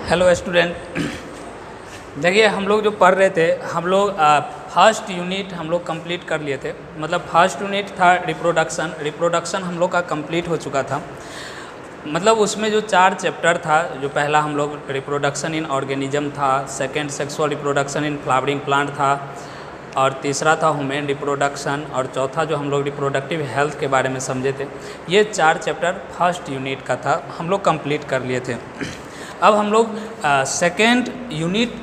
Hello student. देखिए हम लोग जो पढ़ रहे थे, हम लोग फर्स्ट यूनिट हम लोग कंप्लीट कर लिए थे। मतलब फर्स्ट यूनिट था रिप्रोडक्शन हम लोग का कंप्लीट हो चुका था। मतलब उसमें जो 4 चैप्टर था, जो पहला हम लोग रिप्रोडक्शन इन ऑर्गेनिज्म था, second sexual reproduction in flowering plant था, और तीसरा था ह्यूमन रिप्रोडक्शन, और चौथा जो हम लोग रिप्रोडक्टिव हेल्थ के बारे में समझे थे। ये 4 चैप्टर फर्स्ट यूनिट का था, हम लोग कंप्लीट कर लिए थे। अब हम लोग सेकेंड यूनिट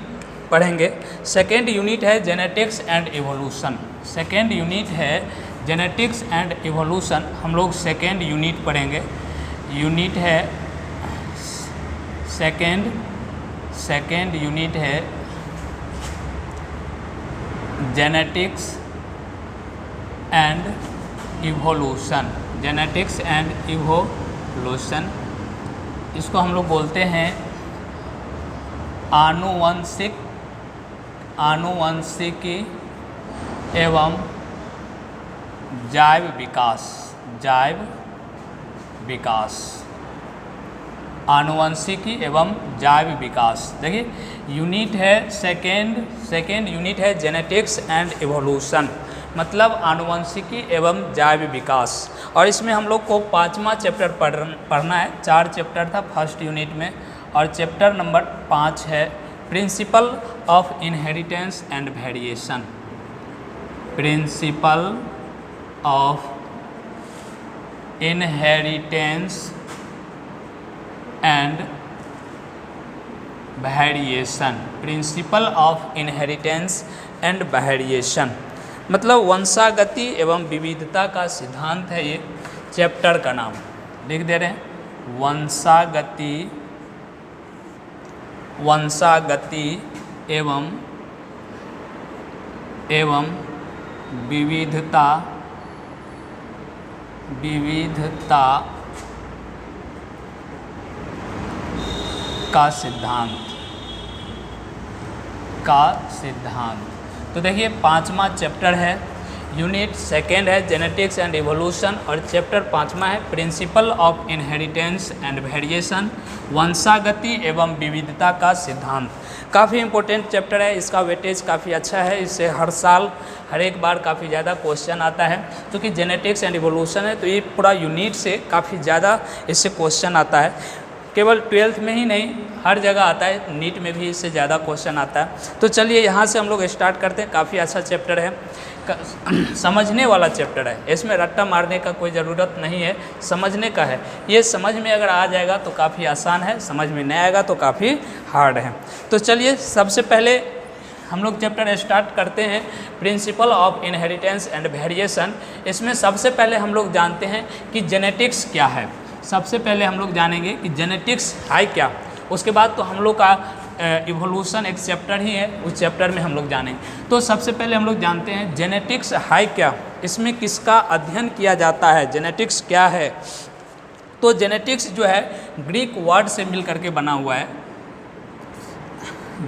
पढ़ेंगे। सेकेंड यूनिट है genetics and evolution. Second unit है जेनेटिक्स एंड इवोल्यूशन। हम लोग सेकेंड यूनिट पढ़ेंगे। यूनिट है सेकेंड यूनिट है genetics and evolution. Genetics and evolution, इसको हम लोग बोलते हैं आनुवंशिकी एवं जैव विकास। आनुवंशिकी एवं जैव विकास। देखिए यूनिट है सेकेंड यूनिट है जेनेटिक्स एंड इवोल्यूशन, मतलब आनुवंशिकी एवं जैव विकास। और इसमें हम लोग को 5वां चैप्टर पढ़ना है। 4 चैप्टर था फर्स्ट यूनिट में, और चैप्टर नंबर 5 है principle of inheritance and variation. Principal of inheritance and variation. Principal of inheritance and variation मतलब वंशागति एवं विविधता का सिद्धांत है। ये चैप्टर का नाम लिख दे रहे हैं, वंशागति एवं विविधता का सिद्धांत। तो देखिए 5वां चैप्टर है, यूनिट सेकेंड है जेनेटिक्स एंड इवोल्यूशन, और चैप्टर 5वां है principle of inheritance and variation, वंशागति एवं विविधता का सिद्धांत। काफ़ी इंपॉर्टेंट चैप्टर है, इसका वेटेज काफ़ी अच्छा है। इससे हर साल हर एक बार काफ़ी ज़्यादा क्वेश्चन आता है। क्योंकि जेनेटिक्स एंड इवोल्यूशन है तो ये पूरा यूनिट से काफ़ी ज़्यादा इससे क्वेश्चन आता है। केवल 12th में ही नहीं, हर जगह आता है, नीट में भी इससे ज़्यादा क्वेश्चन आता है। तो चलिए यहाँ से हम लोग स्टार्ट करते हैं। काफ़ी अच्छा चैप्टर है, समझने वाला चैप्टर है। इसमें रट्टा मारने का कोई ज़रूरत नहीं है, समझने का है। ये समझ में अगर आ जाएगा तो काफ़ी आसान है, समझ में नहीं आएगा तो काफ़ी हार्ड है। तो चलिए सबसे पहले हम लोग चैप्टर स्टार्ट करते हैं, principal of inheritance and variation. इसमें सबसे पहले हम लोग जानते हैं कि जेनेटिक्स क्या है। सबसे पहले हम लोग जानेंगे कि जेनेटिक्स है क्या। उसके बाद तो हम लोग का इवोल्यूशन एक चैप्टर ही है, उस चैप्टर में हम लोग जानेंगे। तो सबसे पहले हम लोग जानते हैं जेनेटिक्स है क्या, इसमें किसका अध्ययन किया जाता है, जेनेटिक्स क्या है। तो जेनेटिक्स जो है ग्रीक वर्ड से मिल करके बना हुआ है।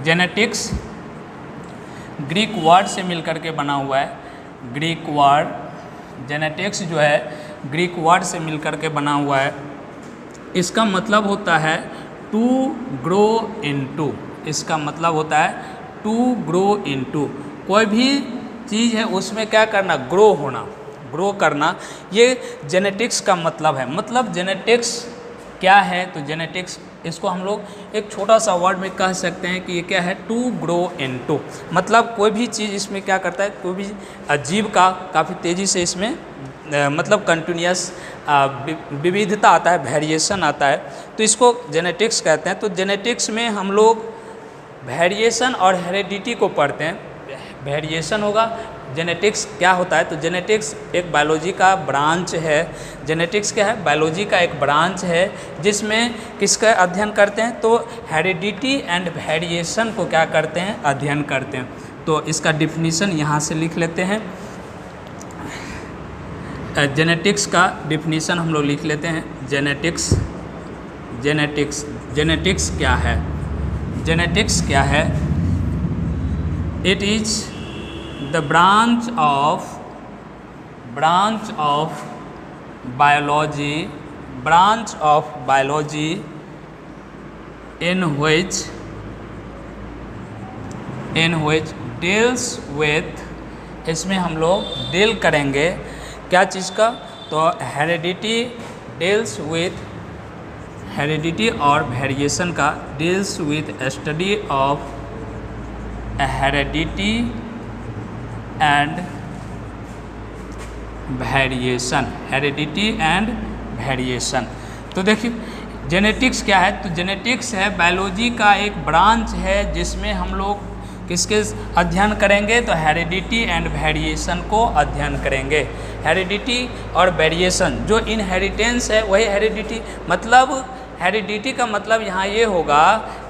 जेनेटिक्स ग्रीक वर्ड से मिल करके बना हुआ है। ग्रीक वर्ड जेनेटिक्स जो है ग्रीक वर्ड से मिल करके बना हुआ है। इसका मतलब होता है टू ग्रो इनटू। इसका मतलब होता है टू ग्रो इनटू। कोई भी चीज़ है उसमें क्या करना, ग्रो होना, ग्रो करना, ये जेनेटिक्स का मतलब है। मतलब जेनेटिक्स क्या है, तो जेनेटिक्स इसको हम लोग एक छोटा सा वर्ड में कह सकते हैं कि ये क्या है, टू ग्रो इनटू। मतलब कोई भी चीज़ इसमें क्या करता है, कोई भी जीव का काफ़ी तेज़ी से इसमें मतलब कंटिन्यूस विविधता आता है, वेरिएशन आता है, तो इसको जेनेटिक्स कहते हैं। तो जेनेटिक्स में हम लोग वेरिएशन और हेरेडिटी को पढ़ते हैं। वेरिएशन होगा, जेनेटिक्स क्या होता है, तो जेनेटिक्स एक बायोलॉजी का ब्रांच है। जेनेटिक्स क्या है, बायोलॉजी का एक ब्रांच है जिसमें किसका अध्ययन करते हैं, तो हेरिडिटी एंड वेरिएशन को क्या करते हैं, अध्ययन करते हैं। तो इसका डिफिनीशन यहाँ से लिख लेते हैं। जेनेटिक्स का डिफिनीशन हम लोग लिख लेते हैं। जेनेटिक्स क्या है, जेनेटिक्स क्या है, it is the branch of biology in which deals with, इसमें हम लोग डील करेंगे क्या चीज़ का, तो हेरिडिटी डील्स विथ, हेरिडिटी और वेरिएशन का, deals with study of heredity and variation, heredity and variation. तो देखिए जेनेटिक्स क्या है, तो जेनेटिक्स है बायोलॉजी का एक ब्रांच है जिसमें हम लोग किसके अध्ययन करेंगे, तो हेरिडिटी एंड वेरिएशन को अध्ययन करेंगे। हेरिडिटी और वेरिएशन, जो इनहेरिटेंस है वही हेरिडिटी, मतलब हेरिडिटी का मतलब यहाँ ये होगा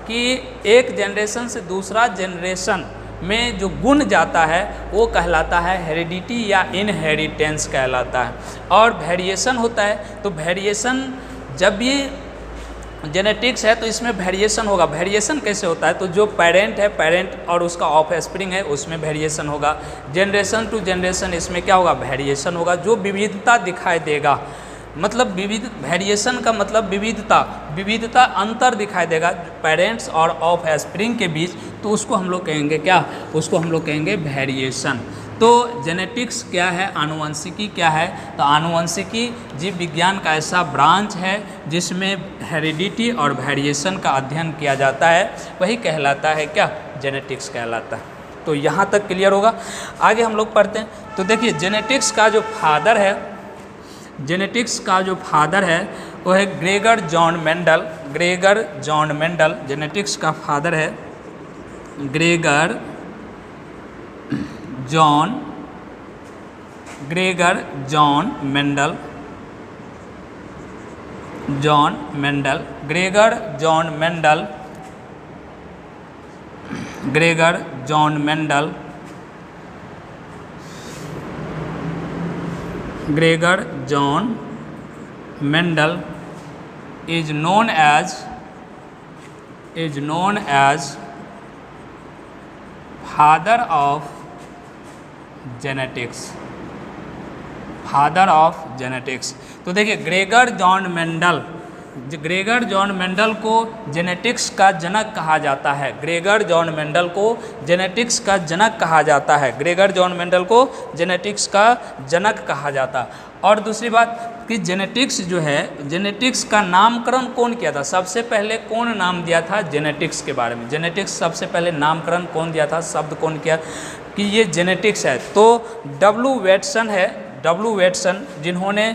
कि एक जनरेशन से दूसरा जनरेशन में जो गुण जाता है वो कहलाता है हेरिडिटी या इनहेरिटेंस कहलाता है। और वेरिएशन होता है, तो वेरिएशन जब भी जेनेटिक्स है तो इसमें वेरिएशन होगा। वेरिएशन कैसे होता है, तो जो पेरेंट है, पेरेंट और उसका ऑफ स्प्रिंग है उसमें वेरिएशन होगा। जनरेशन टू जनरेशन इसमें क्या होगा, वेरिएशन होगा, जो विविधता दिखाई देगा। मतलब विविध, वेरिएशन का मतलब विविधता, विविधता अंतर दिखाई देगा पेरेंट्स और ऑफ स्प्रिंग के बीच, तो उसको हम लोग कहेंगे क्या, उसको हम लोग कहेंगे वेरिएशन। तो जेनेटिक्स क्या है, आनुवंशिकी क्या है, तो आनुवंशिकी जीव विज्ञान का ऐसा ब्रांच है जिसमें हेरिडिटी और वेरिएशन का अध्ययन किया जाता है, वही कहलाता है क्या, जेनेटिक्स कहलाता है। तो यहाँ तक क्लियर होगा। आगे हम लोग पढ़ते हैं। तो देखिए जेनेटिक्स का जो फादर है, जेनेटिक्स का जो फादर है वो है Gregor John Mendel. Gregor John Mendel genetics का फादर है, Gregor John Mendel, John Mendel, Gregor John Mendel, Gregor John Mendel, Gregor John Mendel is known as father of genetics, father of genetics. तो देखिए Gregor John Mendel, Gregor John Mendel को genetics का जनक कहा जाता है। Gregor John Mendel को genetics का जनक कहा जाता है। ग्रेगर जॉन मेंडल को जेनेटिक्स का जनक कहा जाता है। और दूसरी बात कि जेनेटिक्स जो है, जेनेटिक्स का नामकरण कौन किया था, सबसे पहले कौन नाम दिया था जेनेटिक्स के बारे में, जेनेटिक्स सबसे पहले नामकरण कौन दिया था, शब्द कौन किया कि ये जेनेटिक्स है, तो डब्ल्यू वेटसन है। डब्ल्यू वेटसन जिन्होंने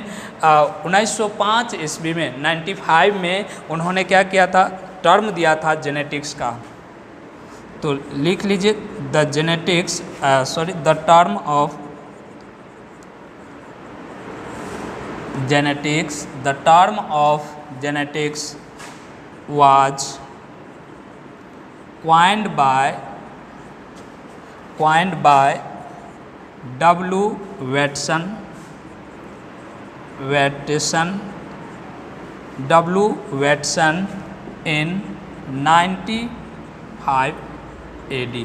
1905 ईस्वी में 95 में उन्होंने क्या किया था, टर्म दिया था जेनेटिक्स का। तो लिख लीजिए the genetics the term of genetics, the term of genetics was coined by W. Watson, W. Watson in 95 AD।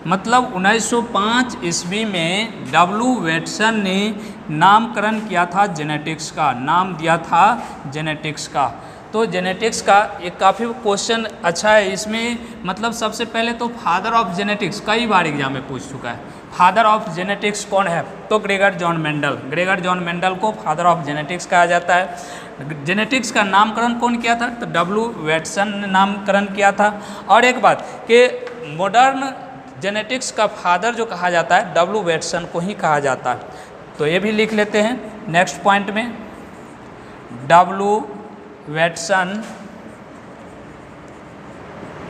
मतलब 1905 ईस्वी में डब्ल्यू वेटसन ने नामकरण किया था जेनेटिक्स का, नाम दिया था जेनेटिक्स का। तो जेनेटिक्स का एक काफ़ी क्वेश्चन अच्छा है इसमें, मतलब सबसे पहले तो फादर ऑफ जेनेटिक्स कई बार एग्जाम में पूछ चुका है। फादर ऑफ जेनेटिक्स कौन है, तो Gregor John Mendel, Gregor John Mendel को फादर ऑफ जेनेटिक्स कहा जाता है। जेनेटिक्स का नामकरण कौन किया था, तो डब्ल्यू वेटसन ने नामकरण किया था। और एक बात कि मॉडर्न जेनेटिक्स का फादर जो कहा जाता है डब्ल्यू वेटसन को ही कहा जाता है। तो ये भी लिख लेते हैं नेक्स्ट पॉइंट में, W Watson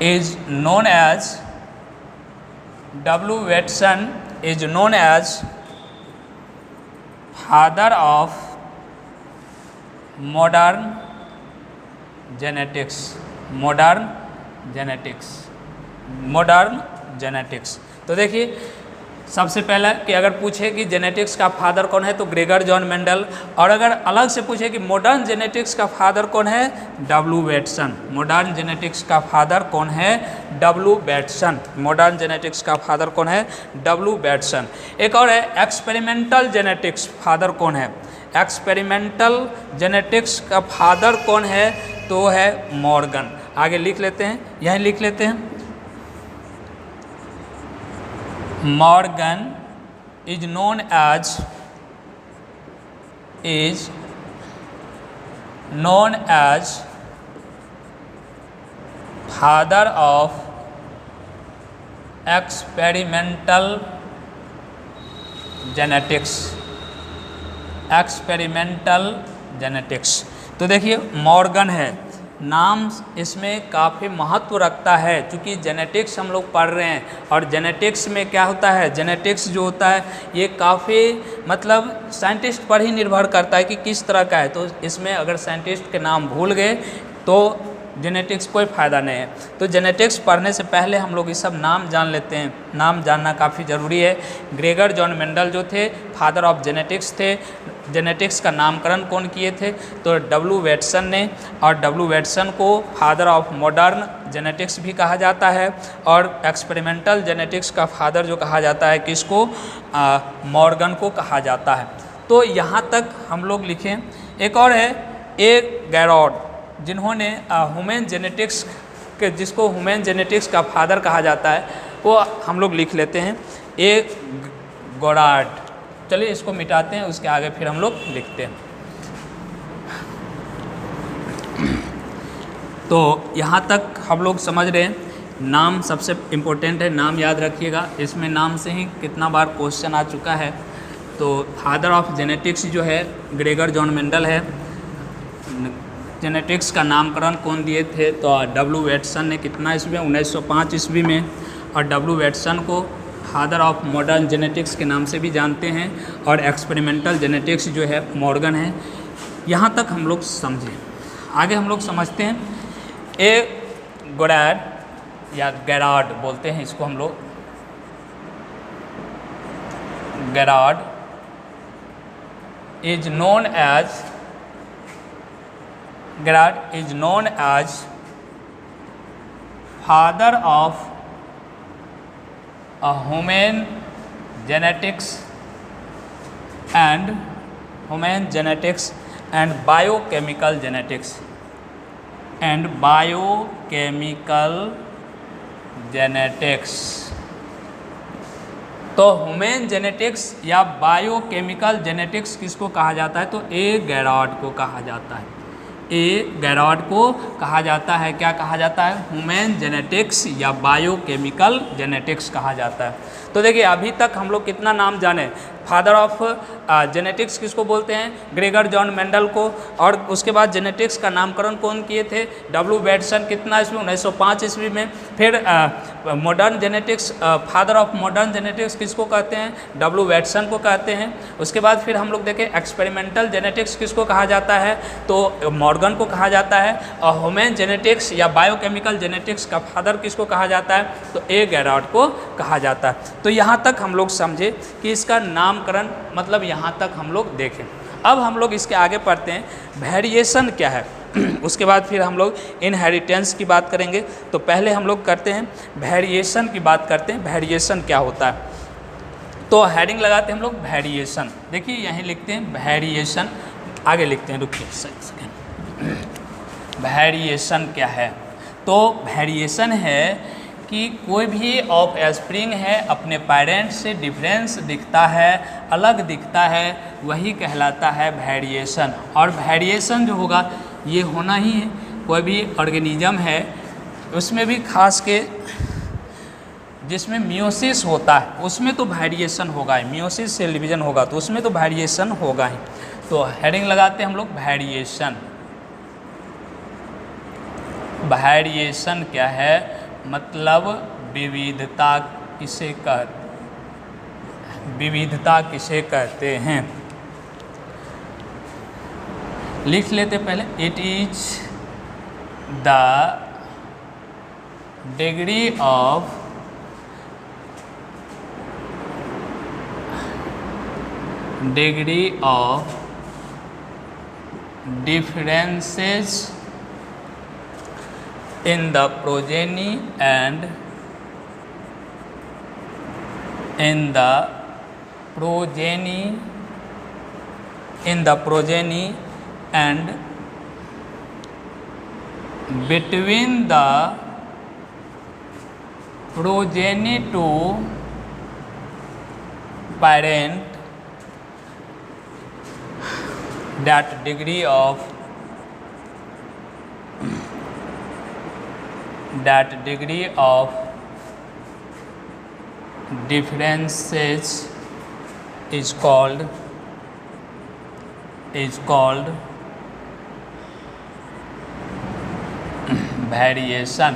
is known as, W Watson is known as father of modern genetics, modern genetics, modern genetics. तो देखिए सबसे पहला कि अगर पूछे कि जेनेटिक्स का फादर कौन है तो ग्रेगर जॉन मेंडल, और अगर अलग से पूछे कि मॉडर्न जेनेटिक्स का फादर कौन है, डब्ल्यू वेटसन। मॉडर्न जेनेटिक्स का फादर कौन है, डब्ल्यू वेटसन। मॉडर्न जेनेटिक्स का फादर कौन है, डब्ल्यू वेटसन। एक और है एक्सपेरिमेंटल जेनेटिक्स, फादर कौन है, एक्सपेरिमेंटल जेनेटिक्स का फादर कौन है, तो है मॉर्गन। आगे लिख लेते हैं, यहीं लिख लेते हैं। Morgan is known as father of experimental genetics. तो देखिए मॉर्गन है, नाम इसमें काफ़ी महत्व रखता है, क्योंकि जेनेटिक्स हम लोग पढ़ रहे हैं और जेनेटिक्स में क्या होता है, जेनेटिक्स जो होता है ये काफ़ी मतलब साइंटिस्ट पर ही निर्भर करता है कि किस तरह का है। तो इसमें अगर साइंटिस्ट के नाम भूल गए तो जेनेटिक्स कोई फ़ायदा नहीं है। तो जेनेटिक्स पढ़ने से पहले हम लोग ये सब नाम जान लेते हैं, नाम जानना काफ़ी ज़रूरी है। ग्रेगर जॉन मेंडल जो थे फादर ऑफ जेनेटिक्स थे। जेनेटिक्स का नामकरण कौन किए थे, तो डब्ल्यू वेटसन ने, और डब्ल्यू वेटसन को फादर ऑफ मॉडर्न जेनेटिक्स भी कहा जाता है, और एक्सपेरिमेंटल जेनेटिक्स का फादर जो कहा जाता है किसको, मॉर्गन को कहा जाता है। तो यहाँ तक हम लोग लिखें। एक और है ए गैरॉड, जिन्होंने ह्यूमन जेनेटिक्स के, जिसको ह्यूमन जेनेटिक्स का फादर कहा जाता है, वो हम लोग लिख लेते हैं ए गोडार्ड। चलिए इसको मिटाते हैं, उसके आगे फिर हम लोग लिखते हैं। तो यहाँ तक हम लोग समझ रहे हैं, नाम सबसे इम्पोर्टेंट है, नाम याद रखिएगा। इसमें नाम से ही कितना बार क्वेश्चन आ चुका है। तो फादर ऑफ जेनेटिक्स जो है ग्रेगर जॉन मेंडल है। जेनेटिक्स का नामकरण कौन दिए थे, तो डब्ल्यू वेटसन ने, कितना ईस्वी में, 1905 ईस्वी में। और डब्ल्यू वेटसन को फादर ऑफ मॉडर्न जेनेटिक्स के नाम से भी जानते हैं, और एक्सपेरिमेंटल जेनेटिक्स जो है मॉर्गन है। यहाँ तक हम लोग समझें। आगे हम लोग समझते हैं ए गोडार्ड या गैरार्ड बोलते हैं इसको हम लोग, Garrod is known as father of human genetics and biochemical genetics. तो ह्यूमन जेनेटिक्स या बायोकेमिकल जेनेटिक्स किसको कहा जाता है, तो ए गैरार्ड को कहा जाता है। ए गैरार्ड को कहा जाता है, क्या कहा जाता है, ह्यूमन जेनेटिक्स या बायोकेमिकल जेनेटिक्स कहा जाता है। तो देखिए अभी तक हम लोग कितना नाम जाने, फादर ऑफ जेनेटिक्स किसको बोलते हैं, ग्रेगर जॉन मेंडल को, और उसके बाद जेनेटिक्स का नामकरण कौन किए थे, डब्ल्यू वेटसन, कितना ईस्वी, 1905 ईस्वी में। फिर modern genetics, father of modern genetics किसको कहते हैं, डब्ल्यू वेटसन को कहते हैं। उसके बाद फिर हम लोग देखें एक्सपेरिमेंटल जेनेटिक्स किसको कहा जाता है, तो मॉर्गन को कहा जाता है। और ह्यूमन जेनेटिक्स या बायोकेमिकल जेनेटिक्स का फादर किसको कहा जाता है, तो ए गैरार्ड को कहा जाता है। तो यहाँ तक हम लोग समझे कि इसका नामकरण मतलब यहाँ तक हम लोग देखें। अब हम लोग इसके आगे पढ़ते हैं वेरिएशन क्या है। उसके बाद फिर हम लोग इनहेरिटेंस की बात करेंगे। तो पहले हम लोग करते हैं वेरिएशन की बात करते हैं, वेरिएशन क्या होता है। तो हेडिंग लगाते हैं हम लोग वेरिएशन। देखिए यहीं लिखते हैं वेरिएशन, आगे लिखते हैं, रुकिए सेकंड। वेरिएशन क्या है, तो वेरिएशन है कि कोई भी ऑफ स्प्रिंग है अपने पेरेंट्स से डिफरेंस दिखता है, अलग दिखता है, वही कहलाता है वेरिएशन। और वेरिएशन जो होगा ये होना ही है। कोई भी ऑर्गेनिज्म है उसमें भी खास के जिसमें मियोसिस होता है उसमें तो वेरिएशन होगा ही, मियोसिस सेल डिवीजन होगा तो उसमें तो वेरिएशन होगा ही। तो हेडिंग लगाते हैं हम लोग वेरिएशन। वेरिएशन क्या है, मतलब विविधता किसे कहते हैं, लिख लेते पहले। It is the degree of differences in the progeny and between the progeny to parent, that degree of differences is called variation.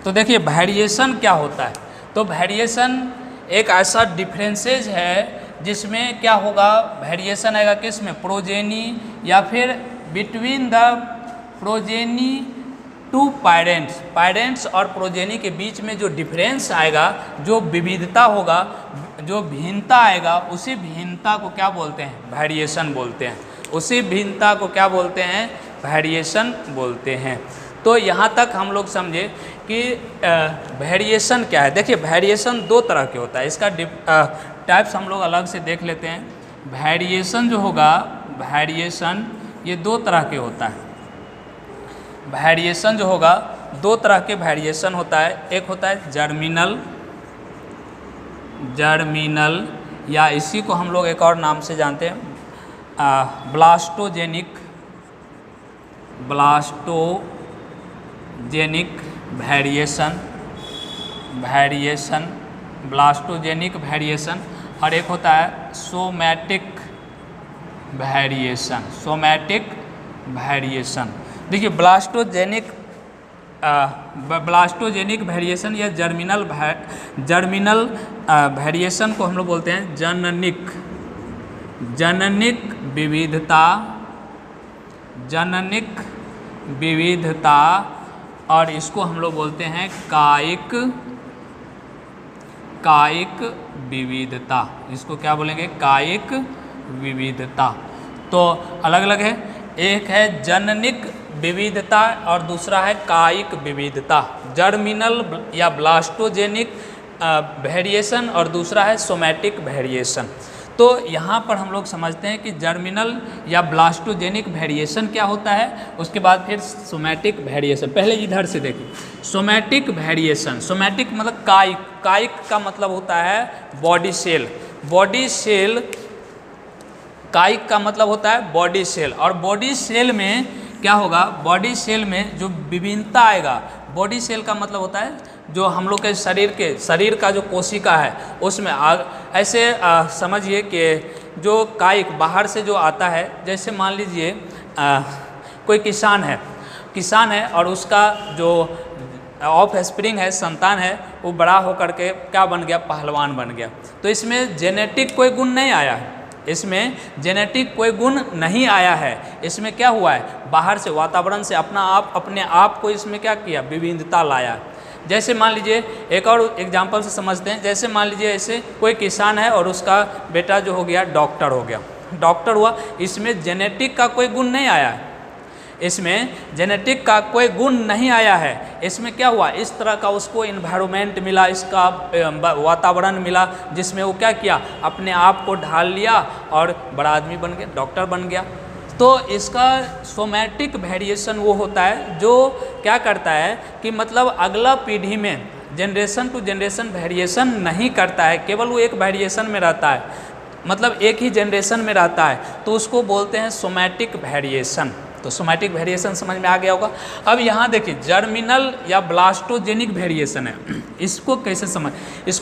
तो देखिए वेरिएशन क्या होता है, तो वेरिएशन एक ऐसा डिफरेंसेज है जिसमें क्या होगा, वेरिएशन आएगा किस में, प्रोजेनी या फिर between the progeny to parents और प्रोजेनी के बीच में जो डिफरेंस आएगा, जो विविधता होगा, जो भिन्नता आएगा, उसी भिन्नता को क्या बोलते हैं, वेरिएशन बोलते हैं। उसी भिन्नता को क्या बोलते हैं, वेरिएशन बोलते हैं। तो यहाँ तक हम लोग समझे कि वेरिएशन क्या है। देखिए वेरिएशन दो तरह के होता है, इसका टाइप्स हम लोग अलग से देख लेते हैं। वेरिएशन जो होगा, वेरिएशन ये दो तरह के होता है। वेरिएशन जो होगा, दो तरह के वेरिएशन होता है। एक होता है जर्मिनल या इसी को हम लोग एक और नाम से जानते हैं ब्लास्टोजेनिक वेरिएशन, ब्लास्टोजेनिक वेरिएशन, और एक होता है सोमैटिक वेरिएशन। देखिए ब्लास्टोजेनिक वेरिएशन या जर्मिनल वेरिएशन को हम लोग बोलते हैं जननिक विविधता, और इसको हम लोग बोलते हैं कायिक विविधता। इसको क्या बोलेंगे, कायिक विविधता। तो अलग अलग है, एक है जननिक विविधता और दूसरा है कायिक विविधता। जर्मिनल या ब्लास्टोजेनिक वेरिएशन और दूसरा है सोमैटिक वेरिएशन। तो यहाँ पर हम लोग समझते हैं कि जर्मिनल या ब्लास्टोजेनिक वेरिएशन क्या होता है, उसके बाद फिर सोमैटिक वेरिएशन। पहले इधर से देखिए, सोमैटिक वेरिएशन, सोमैटिक मतलब कायिक का मतलब होता है बॉडी सेल, कायिक का मतलब होता है बॉडी सेल। और बॉडी सेल में क्या होगा, बॉडी सेल में जो विभिन्नता आएगा, बॉडी सेल का मतलब होता है जो हम लोग के शरीर का जो कोशिका है उसमें ऐसे समझिए कि जो कायिक बाहर से जो आता है, जैसे मान लीजिए कोई किसान है और उसका जो ऑफ स्प्रिंग है, संतान है, वो बड़ा होकर के क्या बन गया, पहलवान बन गया। तो इसमें जेनेटिक कोई गुण नहीं आया है, इसमें क्या हुआ है, बाहर से वातावरण से अपने आप को इसमें क्या किया, विविधता लाया। जैसे मान लीजिए एक और एग्जांपल से समझते हैं, जैसे मान लीजिए ऐसे कोई किसान है और उसका बेटा जो हो गया डॉक्टर हुआ, इसमें जेनेटिक का कोई गुण नहीं आया है, इसमें क्या हुआ, इस तरह का उसको इन्वायरमेंट मिला, इसका वातावरण मिला, जिसमें वो क्या किया, अपने आप को ढाल लिया और बड़ा आदमी बन गया, डॉक्टर बन गया। तो इसका सोमैटिक वेरिएशन वो होता है जो क्या करता है कि मतलब अगला पीढ़ी में जनरेशन टू जनरेशन वेरिएशन नहीं करता है, केवल वो एक वेरिएशन में रहता है, मतलब एक ही जनरेशन में रहता है, तो उसको बोलते हैं सोमैटिक वेरिएशन। तो सोमैटिक वेरिएशन समझ में आ गया होगा। अब यहाँ देखिए जर्मिनल या ब्लास्टोजेनिक वेरिएशन है, इसको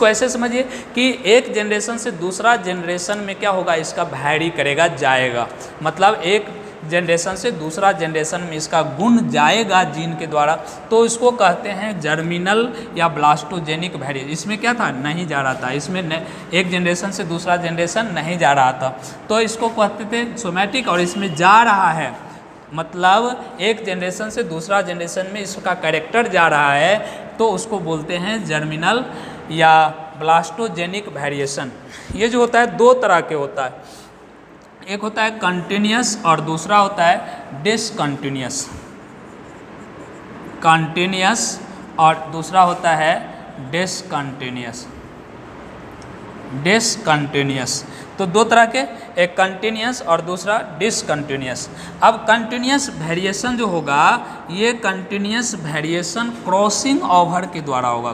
ऐसे समझिए कि एक जनरेशन से दूसरा जनरेशन में क्या होगा, इसका वैरी करेगा, जाएगा, मतलब एक जनरेशन से दूसरा जनरेशन में इसका गुण जाएगा जीन के द्वारा, तो इसको कहते हैं जर्मिनल या ब्लास्टोजेनिक वेरिएशन। इसमें क्या था, नहीं जा रहा था, इसमें एक जनरेशन से दूसरा जनरेशन नहीं जा रहा था, तो इसको कहते थे सोमैटिक। और इसमें जा रहा है मतलब एक जनरेशन से दूसरा जनरेशन में इसका कैरेक्टर जा रहा है, तो उसको बोलते हैं जर्मिनल या ब्लास्टोजेनिक वेरिएशन। ये जो होता है दो तरह के होता है, एक होता है कंटिन्यूस और दूसरा होता है डिसकंटिन्यूस। और दूसरा होता है डिसकंटिन्यूस। तो दो तरह के, एक कंटिन्यूस और दूसरा डिसकंटिन्यूस। अब कंटिन्यूस वेरिएशन जो होगा, ये कंटिन्यूस वेरिएशन क्रॉसिंग ओवर के द्वारा होगा,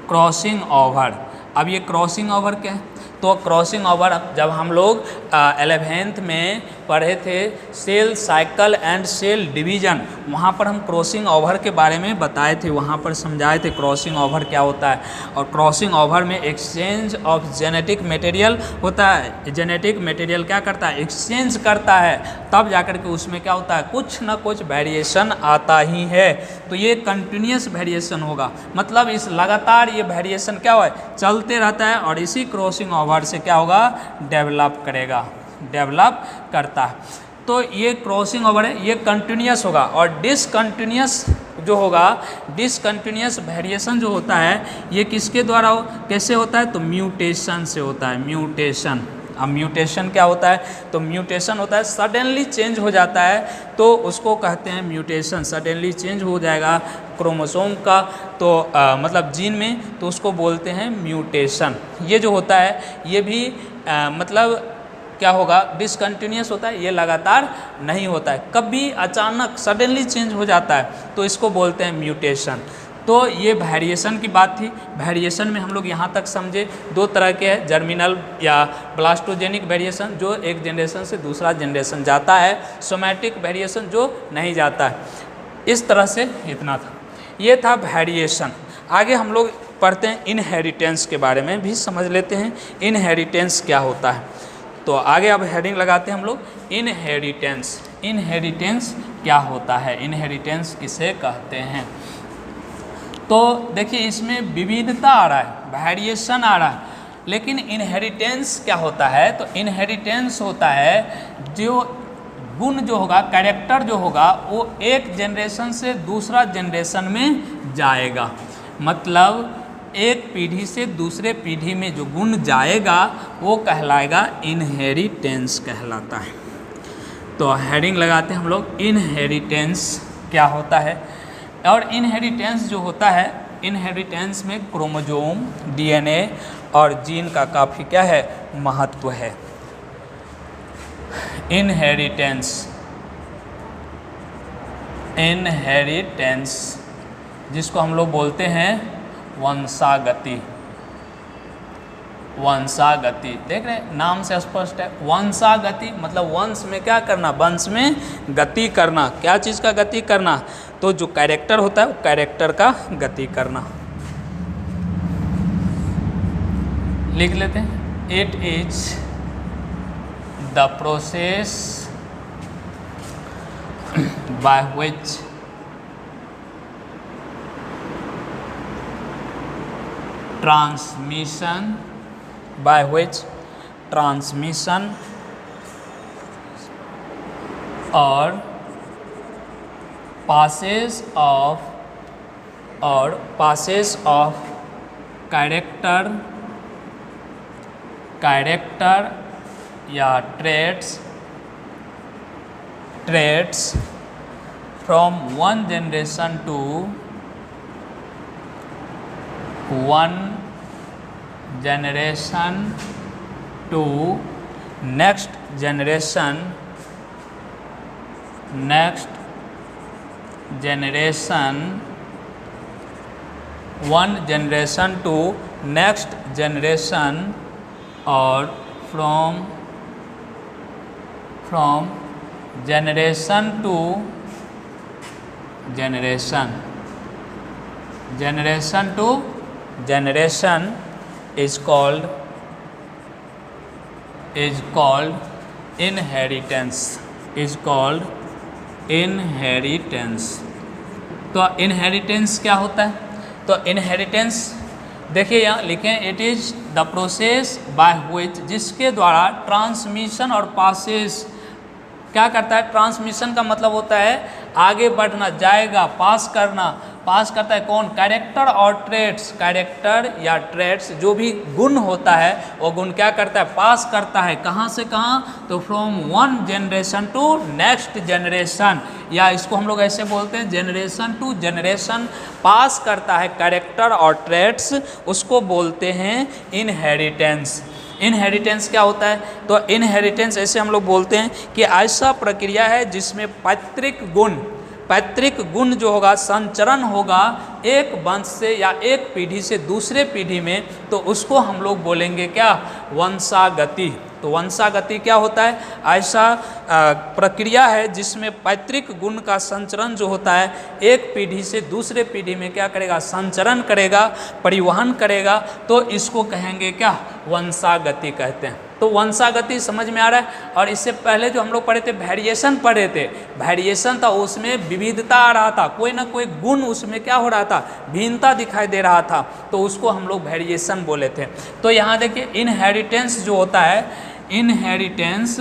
क्रॉसिंग ओवर। अब ये क्रॉसिंग ओवर क्या है? तो क्रॉसिंग ओवर जब हम लोग 11th में पढ़े थे cell cycle and cell division, वहाँ पर हम क्रॉसिंग ओवर के बारे में बताए थे, वहाँ पर समझाए थे क्रॉसिंग ओवर क्या होता है। और क्रॉसिंग ओवर में एक्सचेंज ऑफ जेनेटिक मटेरियल होता है। जेनेटिक मटेरियल क्या करता है? एक्सचेंज करता है, तब जाकर के उसमें क्या होता है? कुछ ना कुछ वेरिएशन आता ही है। तो ये कंटिन्यूस वेरिएशन होगा, मतलब इस लगातार ये वेरिएशन क्या हुआ है? चलते रहता है, और इसी क्रॉसिंग ओवर से क्या होगा? डेवलप करेगा, डेवलप करता है। तो ये क्रॉसिंग ओवर है, ये कंटिन्यूस होगा। और डिसकंटिन्यूस जो होगा, डिसकंटिन्यूस वेरिएशन जो होता है, ये किसके द्वारा कैसे होता है? तो म्यूटेशन से होता है, म्यूटेशन। अब म्यूटेशन क्या होता है? तो म्यूटेशन होता है सडनली चेंज हो जाता है, तो उसको कहते हैं म्यूटेशन। सडनली चेंज हो जाएगा क्रोमोसोम का, तो मतलब जीन में, तो उसको बोलते हैं म्यूटेशन। ये जो होता है ये भी मतलब क्या होगा? डिसकंटिन्यूस होता है, ये लगातार नहीं होता है, कभी अचानक सडनली चेंज हो जाता है, तो इसको बोलते हैं म्यूटेशन। तो ये वेरिएशन की बात थी। वेरिएशन में हम लोग यहाँ तक समझे दो तरह के हैं, जर्मिनल या ब्लास्टोजेनिक वेरिएशन जो एक जनरेशन से दूसरा जनरेशन जाता है, सोमैटिक वेरिएशन जो नहीं जाता है। इस तरह से इतना था, ये था वेरिएशन। आगे हम लोग पढ़ते हैं इनहेरिटेंस के बारे में भी समझ लेते हैं, इनहेरिटेंस क्या होता है। तो आगे अब हेडिंग लगाते हैं हम लोग, इनहेरिटेंस। इनहेरिटेंस क्या होता है? इनहेरिटेंस किसे कहते हैं? तो देखिए इसमें विविधता आ रहा है, वेरिएशन आ रहा है, लेकिन इनहेरिटेंस क्या होता है? तो इनहेरिटेंस होता है जो गुण जो होगा, कैरेक्टर जो होगा, वो एक जनरेशन से दूसरा जनरेशन में जाएगा। मतलब एक पीढ़ी से दूसरे पीढ़ी में जो गुण जाएगा वो कहलाएगा इनहेरिटेंस कहलाता है। तो हेडिंग लगाते हैं हम लोग, इनहेरिटेंस क्या होता है। और इनहेरिटेंस जो होता है, इनहेरिटेंस में क्रोमोसोम, डीएनए और जीन का काफ़ी क्या है? महत्व है। इनहेरिटेंस, इनहेरिटेंस जिसको हम लोग बोलते हैं वंशागति। वंशागति देख रहे हैं, नाम से स्पष्ट है, वंशागति मतलब वंश में क्या करना? वंश में गति करना। क्या चीज़ का गति करना? तो जो कैरेक्टर होता है वो कैरेक्टर का गति करना। लिख लेते हैं, it is the process by which transmission or passes of character या traits from one generation to next generation one generation to next generation or from generation to generation is called inheritance, तो inheritance क्या होता है? तो inheritance देखिए यहाँ लिखें, it is the process by which, जिसके द्वारा ट्रांसमिशन और पासेस क्या करता है? ट्रांसमिशन का मतलब होता है आगे बढ़ना, जाएगा, पास करना, पास करता है कौन, कैरेक्टर और ट्रेट्स, कैरेक्टर या ट्रेट्स जो भी गुण होता है वो गुण क्या करता है, पास करता है, कहाँ से कहाँ, तो from one generation to next generation, या इसको हम लोग ऐसे बोलते हैं जनरेशन टू जनरेशन पास करता है कैरेक्टर और ट्रेट्स, उसको बोलते हैं इनहेरिटेंस। इनहेरिटेंस क्या होता है, तो इनहेरिटेंस ऐसे हम लोग बोलते हैं कि ऐसा प्रक्रिया है जिसमें पैतृक गुण जो होगा संचरण होगा एक वंश से या एक पीढ़ी से दूसरे पीढ़ी में, तो उसको हम लोग बोलेंगे क्या, वंशागति। तो वंशागति क्या होता है, ऐसा प्रक्रिया है जिसमें पैतृक गुण का संचरण जो होता है एक पीढ़ी से दूसरे पीढ़ी में क्या करेगा, संचरण करेगा, परिवहन करेगा, तो इसको कहेंगे क्या, वंशागति कहते हैं। तो वंशागति समझ में आ रहा है। और इससे पहले जो हम लोग पढ़े थे वेरिएशन पढ़े थे, वेरिएशन था उसमें विविधता आ रहा था, कोई ना कोई गुण उसमें क्या हो रहा था, भिन्नता दिखाई दे रहा था, तो उसको हम लोग वेरिएशन बोले थे। तो यहाँ देखिए इनहेरिटेंस जो होता है, इनहेरिटेंस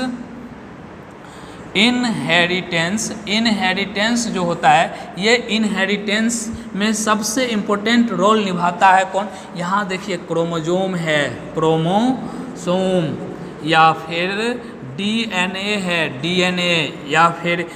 जो होता है, ये इनहेरिटेंस में सबसे इम्पोर्टेंट रोल निभाता है कौन, यहाँ देखिए क्रोमोजोम है, क्रोमोसोम, या फिर डीएनए है, डीएनए, या फिर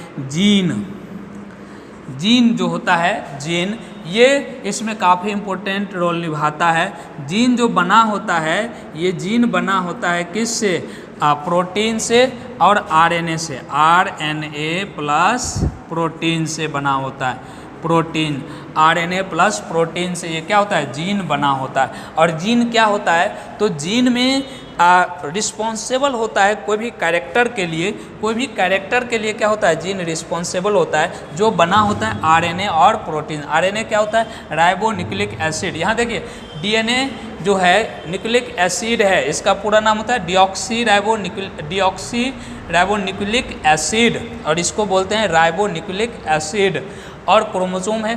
जीन जो होता है, जीन, ये इसमें काफ़ी इम्पोर्टेंट रोल निभाता है। जीन जो बना होता है, ये जीन बना होता है किससे, प्रोटीन से और आरएनए से, आरएनए प्लस प्रोटीन से बना होता है, प्रोटीन, आरएनए प्लस प्रोटीन से ये क्या होता है, जीन बना होता है। और जीन क्या होता है, तो जीन में रिस्पॉन्सिबल होता है कोई भी कैरेक्टर के लिए, क्या होता है, जीन रिस्पॉन्सिबल होता है, जो बना होता है आरएनए और प्रोटीन। आरएनए क्या होता है, राइबो न्यूक्लिक एसिड। यहाँ देखिए डीएनए जो है न्यूक्लिक एसिड है, इसका पूरा नाम होता है डिऑक्सी राइबो न्यूक्लिक एसिड, और इसको बोलते हैं राइबो न्यूक्लिक एसिड। और क्रोमोसोम है,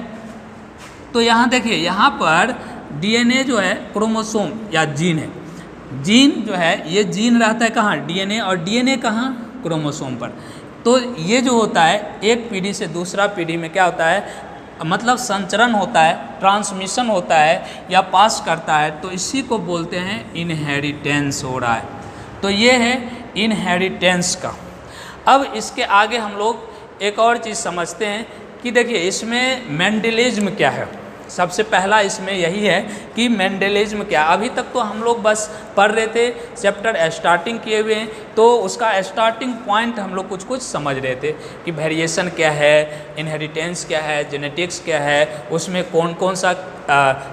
तो यहाँ देखिए यहाँ पर डीएनए जो है क्रोमोसोम या जीन है, जीन जो है ये जीन रहता है कहाँ, डीएनए, और डीएनए कहाँ, क्रोमोसोम पर। तो ये जो होता है एक पीढ़ी से दूसरा पीढ़ी में क्या होता है, मतलब संचरण होता है, ट्रांसमिशन होता है या पास करता है, तो इसी को बोलते हैं इनहेरिटेंस हो रहा है। तो ये है इनहेरिटेंस का। अब इसके आगे हम लोग एक और चीज़ समझते हैं कि देखिए इसमें मेंडलिज्म क्या है। सबसे पहला इसमें यही है कि मेंडलिज्म क्या, अभी तक तो हम लोग बस पढ़ रहे थे, चैप्टर स्टार्टिंग किए हुए हैं, तो उसका स्टार्टिंग पॉइंट हम लोग कुछ समझ रहे थे कि वेरिएशन क्या है, इनहेरिटेंस क्या है, जेनेटिक्स क्या है, उसमें कौन कौन सा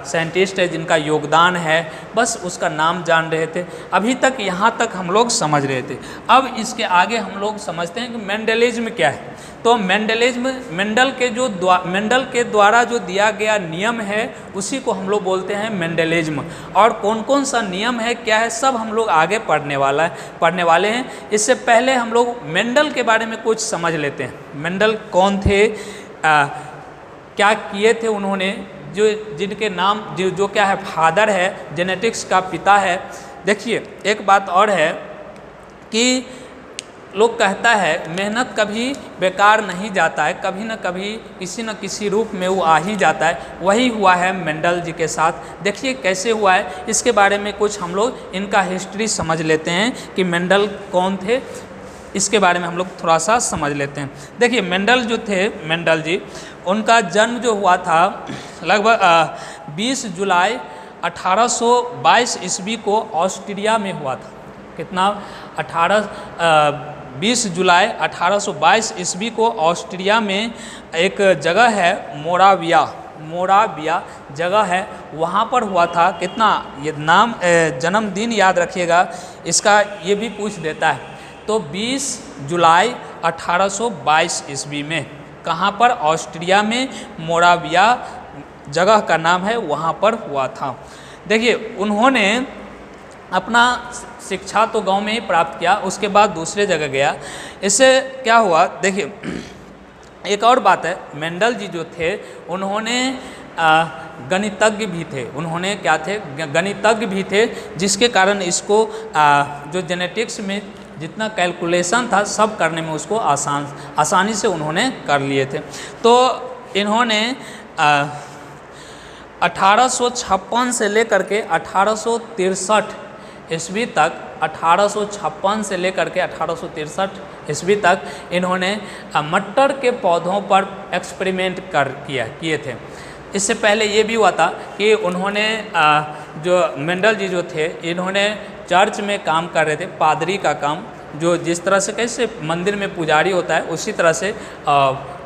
साइंटिस्ट है जिनका योगदान है, बस उसका नाम जान रहे थे। अभी तक यहाँ तक हम लोग समझ रहे थे। अब इसके आगे हम लोग समझते हैं कि मेंडलिज्म क्या है। तो मेंडलिज्म मेंडल के द्वारा जो दिया गया नियम है उसी को हम लोग बोलते हैं मेंडलिज्म। और कौन कौन सा नियम है, क्या है, सब हम लोग आगे पढ़ने वाले हैं। इससे पहले हम लोग मेंडल के बारे में कुछ समझ लेते हैं। मेंडल कौन थे, क्या किए थे उन्होंने, जिनके नाम जो क्या है, फादर है, जेनेटिक्स का पिता है। देखिए एक बात और है कि लोग कहता है मेहनत कभी बेकार नहीं जाता है, कभी न कभी किसी न किसी रूप में वो आ ही जाता है। वही हुआ है मेंडल जी के साथ। देखिए कैसे हुआ है, इसके बारे में कुछ हम लोग इनका हिस्ट्री समझ लेते हैं कि मेंडल कौन थे, इसके बारे में हम लोग थोड़ा सा समझ लेते हैं। देखिए मेंडल जो थे, मेंडल जी, उनका जन्म जो हुआ था लगभग 20 जुलाई 1822 ईस्वी को ऑस्ट्रिया में हुआ था। कितना, 20 जुलाई 1822 ईस्वी को ऑस्ट्रिया में एक जगह है मोराविया जगह है, वहाँ पर हुआ था। कितना, ये नाम जन्मदिन याद रखिएगा, इसका ये भी पूछ देता है। तो 20 जुलाई 1822 ईस्वी में कहाँ पर, ऑस्ट्रिया में मोराविया जगह का नाम है, वहाँ पर हुआ था। देखिए उन्होंने अपना शिक्षा तो गांव में ही प्राप्त किया, उसके बाद दूसरे जगह गया। इससे क्या हुआ, देखिए एक और बात है, मेंडल जी जो थे उन्होंने गणितज्ञ भी थे। उन्होंने क्या थे, गणितज्ञ भी थे, जिसके कारण इसको जो जेनेटिक्स में जितना कैलकुलेशन था सब करने में उसको आसानी से उन्होंने कर लिए थे। तो इन्होंने 1856 से लेकर के 1863 ईस्वी तक, 1856 से लेकर के 1863 ईस्वी तक इन्होंने मटर के पौधों पर एक्सपेरिमेंट किए थे। इससे पहले ये भी हुआ था कि उन्होंने जो मेंडल जी जो थे, इन्होंने चर्च में काम कर रहे थे, पादरी का काम, जो जिस तरह से कैसे मंदिर में पुजारी होता है उसी तरह से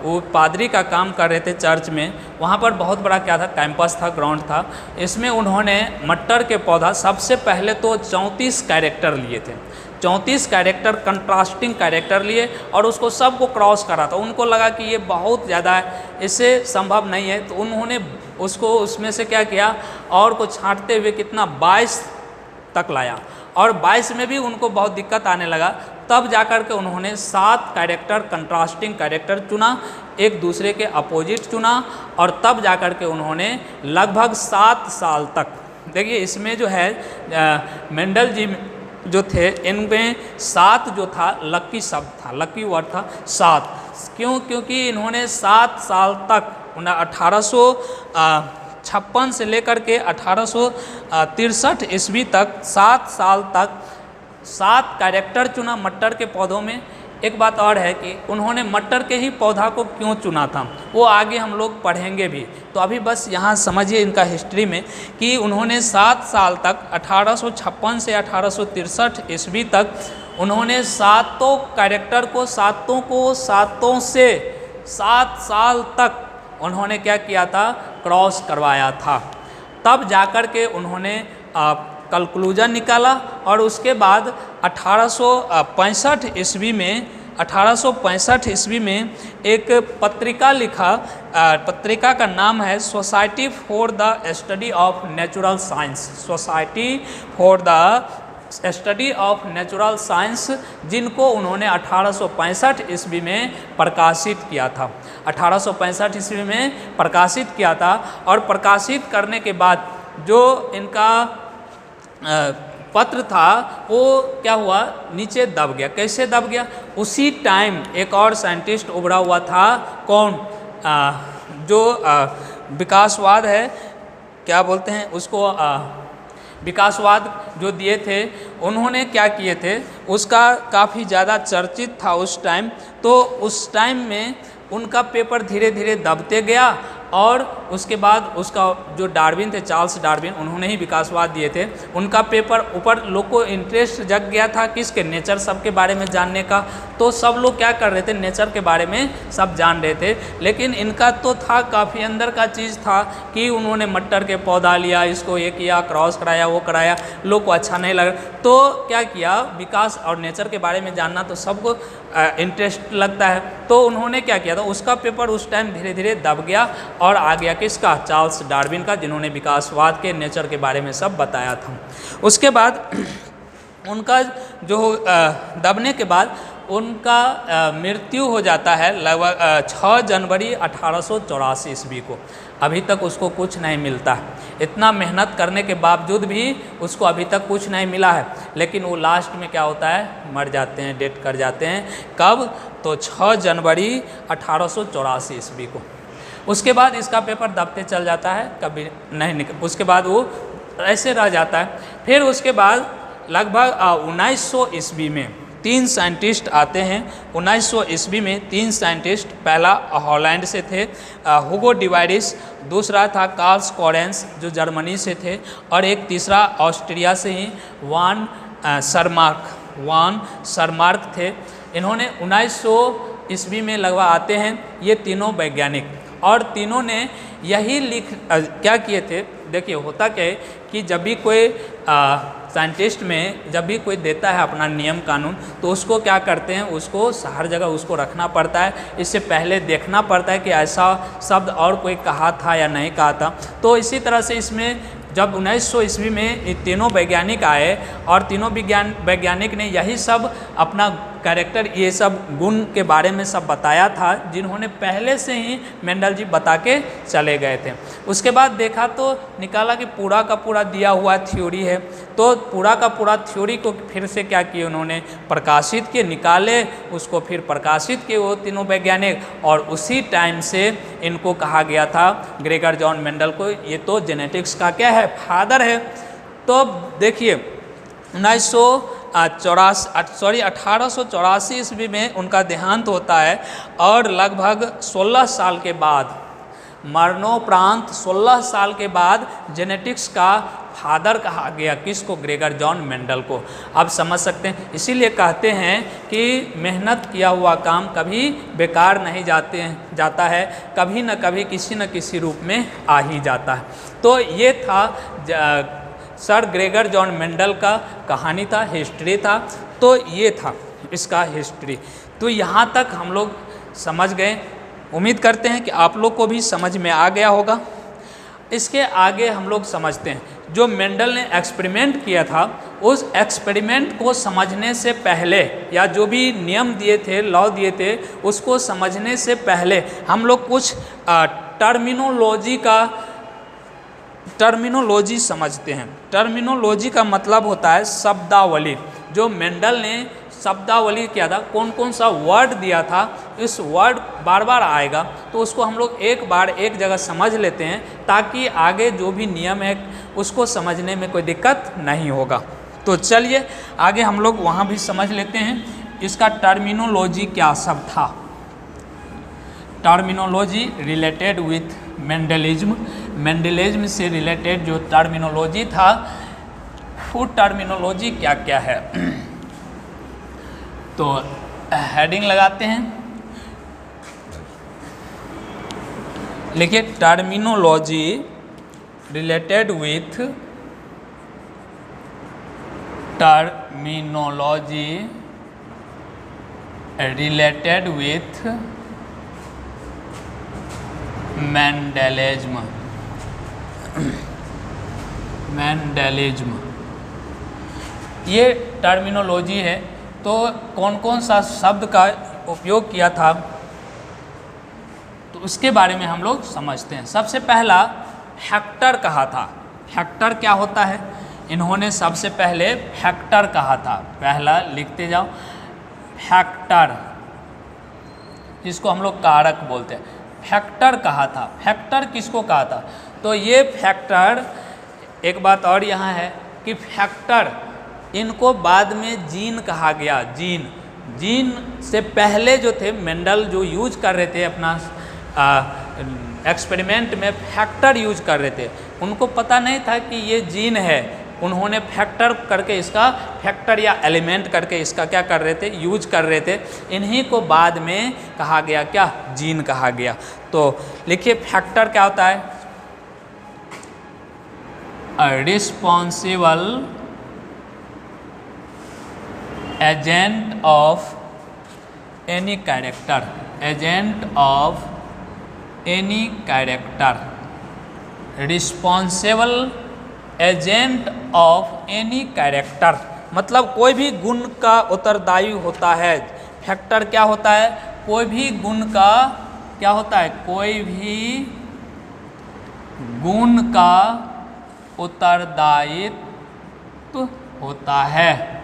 वो पादरी का काम कर रहे थे चर्च में। वहाँ पर बहुत बड़ा क्या था, कैंपस था, ग्राउंड था। इसमें उन्होंने मटर के पौधा सबसे पहले तो 34 कैरेक्टर लिए थे, 34 कैरेक्टर, कंट्रास्टिंग कैरेक्टर लिए और उसको सबको क्रॉस करा था। उनको लगा कि ये बहुत ज़्यादा है, इससे संभव नहीं है, तो उन्होंने उसको उसमें से क्या किया और को छांटते हुए कितना 22 तक लाया और 22 में भी उनको बहुत दिक्कत आने लगा। तब जाकर के उन्होंने 7 कैरेक्टर, कंट्रास्टिंग कैरेक्टर चुना, एक दूसरे के अपोजिट चुना और तब जाकर के उन्होंने लगभग 7 साल तक, देखिए इसमें जो है मेंडल जी जो थे इनमें 7 जो था लकी शब्द था, लकी वर्ड था 7। क्यों? क्योंकि इन्होंने 7 साल तक 1856 से लेकर के 1863 ईस्वी तक 7 साल तक 7 कैरेक्टर चुना मटर के पौधों में। एक बात और है कि उन्होंने मटर के ही पौधा को क्यों चुना था, वो आगे हम लोग पढ़ेंगे भी। तो अभी बस यहाँ समझिए इनका हिस्ट्री में कि उन्होंने 7 साल तक 1856 से 1863 ईस्वी तक उन्होंने 7 कैरेक्टर को, 7 से 7 साल तक उन्होंने क्या किया था, क्रॉस करवाया था। तब जाकर के उन्होंने कंक्लूजन निकाला और उसके बाद 1865 ईस्वी में एक पत्रिका लिखा। पत्रिका का नाम है society for the study of natural science, society for the study of natural science, जिनको उन्होंने 1865 ईस्वी में प्रकाशित किया था। 1865 ईस्वी में प्रकाशित किया था और प्रकाशित करने के बाद जो इनका पत्र था वो क्या हुआ, नीचे दब गया। कैसे दब गया? उसी टाइम एक और साइंटिस्ट उभरा हुआ था, कौन, जो विकासवाद है, क्या बोलते हैं उसको, विकासवाद जो दिए थे, उन्होंने क्या किए थे, उसका काफ़ी ज़्यादा चर्चित था उस टाइम। तो उस टाइम में उनका पेपर धीरे धीरे दबते गया और उसके बाद उसका जो डार्विन थे, चार्ल्स डार्विन, उन्होंने ही विकासवाद दिए थे। उनका पेपर ऊपर लोग को इंटरेस्ट जग गया था किसके, नेचर सब के बारे में जानने का। तो सब लोग क्या कर रहे थे, नेचर के बारे में सब जान रहे थे। लेकिन इनका तो था काफ़ी अंदर का चीज़ था कि उन्होंने मटर के पौधा लिया, इसको ये किया, क्रॉस कराया, वो कराया, लोग को अच्छा नहीं लगा। तो क्या किया, विकास और नेचर के बारे में जानना तो सबको इंटरेस्ट लगता है। तो उन्होंने क्या किया था, उसका पेपर उस टाइम धीरे धीरे दब गया और आ गया किसका, चार्ल्स डार्विन का, जिन्होंने विकासवाद के, नेचर के बारे में सब बताया था। उसके बाद उनका जो दबने के बाद उनका मृत्यु हो जाता है लगभग 6 जनवरी 1884 ईस्वी को। अभी तक उसको कुछ नहीं मिलता है, इतना मेहनत करने के बावजूद भी उसको अभी तक कुछ नहीं मिला है। लेकिन वो लास्ट में क्या होता है, मर जाते हैं, डेथ कर जाते हैं। कब? तो 6 जनवरी 1884 ईस्वी को। उसके बाद इसका पेपर दबते चल जाता है, कभी नहीं निकल, उसके बाद वो ऐसे रह जाता है। फिर उसके बाद लगभग 1900 ईस्वी में 3 साइंटिस्ट आते हैं। 1900 ईस्वी में 3 साइंटिस्ट, पहला हॉलैंड से थे हुगो डिवाइडिस, दूसरा था कार्ल कोरेंस जो जर्मनी से थे, और एक तीसरा ऑस्ट्रिया से ही वान सरमार्क थे। इन्होंने 1900 ईस्वी में लगभग आते हैं ये तीनों वैज्ञानिक, और तीनों ने यही क्या किए थे। देखिए होता क्या है कि जब भी कोई साइंटिस्ट में जब भी कोई देता है अपना नियम कानून, तो उसको क्या करते हैं, उसको हर जगह उसको रखना पड़ता है। इससे पहले देखना पड़ता है कि ऐसा शब्द और कोई कहा था या नहीं कहा था। तो इसी तरह से इसमें जब 1900 ईस्वी में ये तीनों वैज्ञानिक आए और तीनों वैज्ञानिक ने यही सब अपना कैरेक्टर, ये सब गुण के बारे में सब बताया था, जिन्होंने पहले से ही मेंडल जी बता के चले गए थे। उसके बाद देखा तो निकाला कि पूरा का पूरा दिया हुआ थ्योरी है, तो पूरा का पूरा थ्योरी को फिर से क्या किए उन्होंने प्रकाशित किए, निकाले उसको, फिर प्रकाशित किए वो तीनों वैज्ञानिक, और उसी टाइम से इनको कहा गया था ग्रेगर जॉन मेंडल को, ये तो जेनेटिक्स का क्या है, फादर है। तो देखिए 1884 ईस्वी में उनका देहांत होता है, और लगभग 16 साल के बाद, मरणोपरांत 16 साल के बाद जेनेटिक्स का फादर कहा गया किसको, ग्रेगर जॉन मेंडल को। आप समझ सकते हैं, इसीलिए कहते हैं कि मेहनत किया हुआ काम कभी बेकार नहीं जाता है, कभी न कभी किसी न किसी रूप में आ ही जाता है। तो ये था सर ग्रेगर जॉन मेंडल का कहानी था, हिस्ट्री था। तो ये था इसका हिस्ट्री। तो यहाँ तक हम लोग समझ गए, उम्मीद करते हैं कि आप लोग को भी समझ में आ गया होगा। इसके आगे हम लोग समझते हैं, जो मेंडल ने एक्सपेरिमेंट किया था, उस एक्सपेरिमेंट को समझने से पहले, या जो भी नियम दिए थे, लॉ दिए थे, उसको समझने से पहले हम लोग कुछ टर्मिनोलॉजी समझते हैं। टर्मिनोलॉजी का मतलब होता है शब्दावली। जो मेंडल ने शब्दावली किया था, कौन कौन सा वर्ड दिया था, इस वर्ड बार बार आएगा, तो उसको हम लोग एक बार एक जगह समझ लेते हैं, ताकि आगे जो भी नियम है उसको समझने में कोई दिक्कत नहीं होगा। तो चलिए आगे हम लोग वहाँ भी समझ लेते हैं इसका टर्मिनोलॉजी क्या सब था। Terminology related with Mendelism, Mendelism से रिलेटेड जो टर्मिनोलॉजी था, वो टर्मिनोलॉजी क्या क्या है। तो हेडिंग लगाते हैं, लिखिए टर्मिनोलॉजी रिलेटेड विथ मेंडलिज्म। ये टर्मिनोलॉजी है। तो कौन कौन सा शब्द का उपयोग किया था, तो उसके बारे में हम लोग समझते हैं। सबसे पहला फैक्टर कहा था। फैक्टर क्या होता है, इन्होंने सबसे पहले फैक्टर कहा था। पहला लिखते जाओ, फैक्टर, जिसको हम लोग कारक बोलते हैं, फैक्टर कहा था। फैक्टर किसको कहा था, तो ये फैक्टर, एक बात और यहाँ है कि फैक्टर, इनको बाद में जीन कहा गया। जीन से पहले जो थे मेंडल, जो यूज कर रहे थे अपना एक्सपेरिमेंट में, फैक्टर यूज कर रहे थे। उनको पता नहीं था कि ये जीन है, उन्होंने फैक्टर करके इसका, फैक्टर या एलिमेंट करके इसका क्या कर रहे थे, यूज कर रहे थे। इन्हीं को बाद में कहा गया क्या, जीन कहा गया। तो लिखिए फैक्टर क्या होता है, responsible agent of any character, agent of any character, responsible agent of any character, मतलब कोई भी गुण का उत्तरदायी होता है। फैक्टर क्या होता है, कोई भी गुण का क्या होता है, कोई भी गुण का उत्तरदायित्व होता है,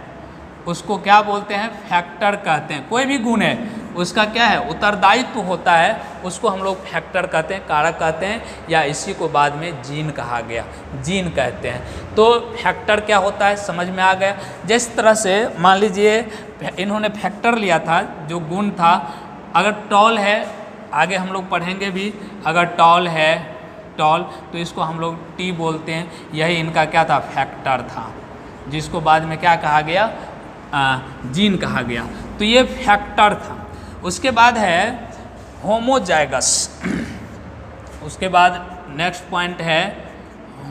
उसको क्या बोलते हैं, फैक्टर कहते हैं। कोई भी गुण है उसका क्या है, उत्तरदायित्व होता है, उसको हम लोग फैक्टर कहते हैं, कारक कहते हैं, या इसी को बाद में जीन कहा गया, जीन कहते हैं। तो फैक्टर क्या होता है समझ में आ गया। जिस तरह से मान लीजिए इन्होंने फैक्टर लिया था, जो गुण था, अगर टॉल है, आगे हम लोग पढ़ेंगे भी, अगर टॉल है, टॉल, तो इसको हम लोग टी बोलते हैं। यही इनका क्या था, फैक्टर था, जिसको बाद में क्या कहा गया, जीन कहा गया। तो ये फैक्टर था। उसके बाद है होमोजाइगस। उसके बाद नेक्स्ट पॉइंट है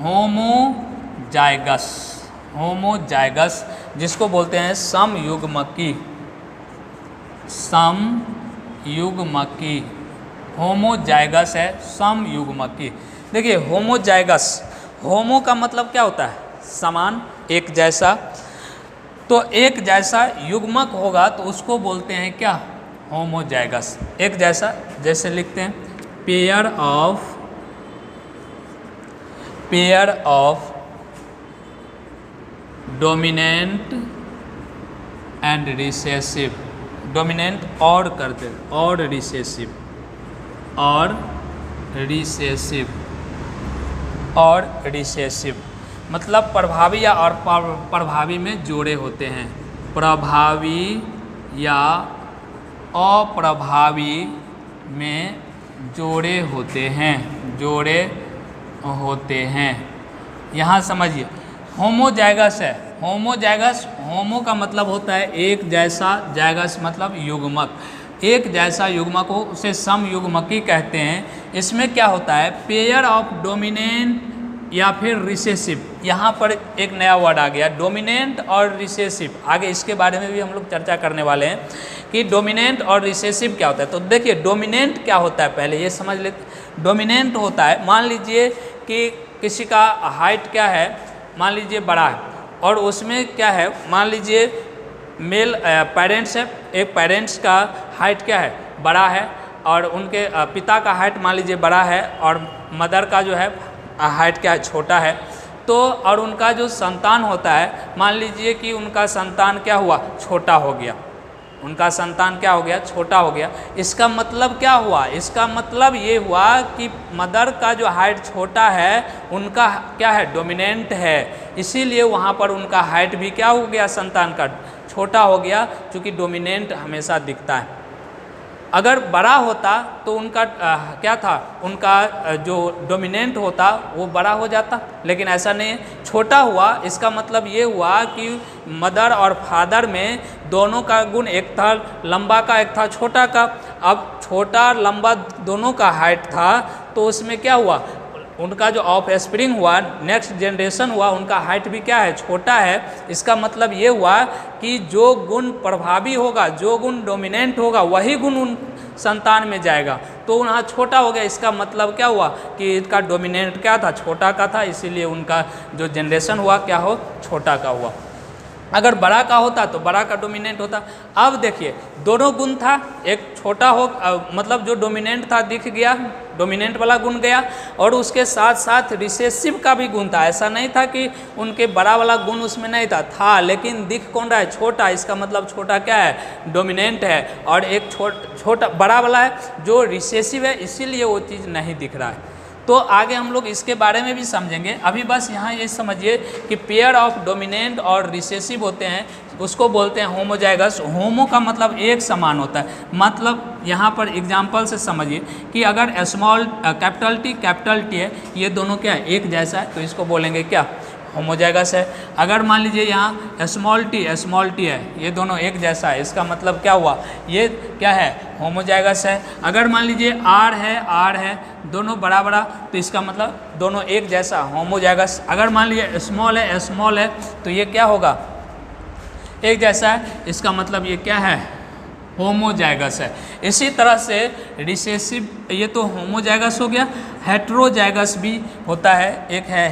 होमोजाइगस। होमोजाइगस जिसको बोलते हैं समयुग्मकी, समयुग्मकी, होमोजाइगस है समयुग्मकी। देखिए होमोजाइगस, होमो का मतलब क्या होता है, समान, एक जैसा, तो एक जैसा युग्मक होगा तो उसको बोलते हैं क्या, होमोजाइगस। एक जैसा, जैसे लिखते हैं pair of dominant and recessive, dominant और करते और रिसेसिव, मतलब प्रभावी या और प्रभावी में जोड़े होते हैं, प्रभावी या अप्रभावी में जोड़े होते हैं। यहाँ समझिए होमोजाइगस है, होमोजाइगस, होमो का मतलब होता है एक जैसा, जाइगस मतलब युग्मक, एक जैसा युग्मक हो उसे समयुग्मकी कहते हैं। इसमें क्या होता है, पेयर ऑफ डोमिनेंट या फिर रिसेसिव, यहाँ पर एक नया वर्ड आ गया डोमिनेंट और रिसेसिव। आगे इसके बारे में भी हम लोग चर्चा करने वाले हैं कि डोमिनेंट और रिसेसिव क्या होता है। तो देखिए डोमिनेंट क्या होता है, पहले ये समझ लेते। डोमिनेंट होता है, मान लीजिए कि किसी का हाइट क्या है, मान लीजिए बड़ा है, और उसमें क्या है, मान लीजिए मेल पेरेंट्स है, एक पेरेंट्स का हाइट क्या है, बड़ा है, और उनके पिता का हाइट मान लीजिए बड़ा है, और मदर का जो है हाइट क्या है, छोटा है। तो और उनका जो संतान होता है, मान लीजिए कि उनका संतान क्या हुआ, छोटा हो गया, उनका संतान क्या हो गया, छोटा हो गया। इसका मतलब क्या हुआ, इसका मतलब ये हुआ कि मदर का जो हाइट छोटा है उनका क्या है, डोमिनेंट है, इसीलिए वहाँ पर उनका हाइट भी क्या हो गया, संतान का छोटा हो गया, क्योंकि डोमिनेंट हमेशा दिखता है। अगर बड़ा होता तो उनका क्या था, उनका जो डोमिनेंट होता वो बड़ा हो जाता, लेकिन ऐसा नहीं है, छोटा हुआ। इसका मतलब ये हुआ कि मदर और फादर में दोनों का गुण, एक था लंबा का, एक था छोटा का। अब छोटा लंबा दोनों का हाइट था, तो उसमें क्या हुआ, उनका जो ऑफ स्प्रिंग हुआ, नेक्स्ट जनरेशन हुआ, उनका हाइट भी क्या है, छोटा है। इसका मतलब ये हुआ कि जो गुण प्रभावी होगा, जो गुण डोमिनेंट होगा, वही गुण उन संतान में जाएगा, तो वहाँ छोटा हो गया। इसका मतलब क्या हुआ कि इनका डोमिनेंट क्या था, छोटा का था, इसीलिए उनका जो जनरेशन हुआ क्या हो, छोटा का हुआ। अगर बड़ा का होता तो बड़ा का डोमिनेंट होता। अब देखिए दोनों गुण था, एक छोटा हो मतलब जो डोमिनेंट था दिख गया, डोमिनेंट वाला गुण गया, और उसके साथ साथ रिसेसिव का भी गुण था। ऐसा नहीं था कि उनके बड़ा वाला गुण उसमें नहीं था, लेकिन दिख कौन रहा है, छोटा। इसका मतलब छोटा क्या है, डोमिनेंट है, और एक छोटा बड़ा वाला है जो रिसेसिव है, इसीलिए वो चीज़ नहीं दिख रहा है। तो आगे हम लोग इसके बारे में भी समझेंगे। अभी बस यहाँ ये समझिए कि पेयर ऑफ डोमिनेंट और रिसेसिव होते हैं, उसको बोलते हैं होमोजाइगस। होमो का मतलब एक समान होता है, मतलब यहाँ पर एग्जांपल से समझिए कि अगर स्मॉल कैपिटल टी है, ये दोनों क्या है, एक जैसा है, तो इसको बोलेंगे क्या, होमोजाइगस है। अगर मान लीजिए यहाँ स्मॉल टी है, ये दोनों एक जैसा है, इसका मतलब क्या हुआ, ये क्या है, होमोजाइगस है। अगर मान लीजिए आर है, दोनों बड़ा बड़ा, तो इसका मतलब दोनों एक जैसा, होमोजाइगस। अगर मान लीजिए स्मॉल है, तो ये क्या होगा, एक जैसा है, इसका मतलब ये क्या है, होमोजाइगस है। इसी तरह से रिसेसिव, ये तो होमोजाइगस हो गया। हेटेरोजाइगस भी होता है, एक है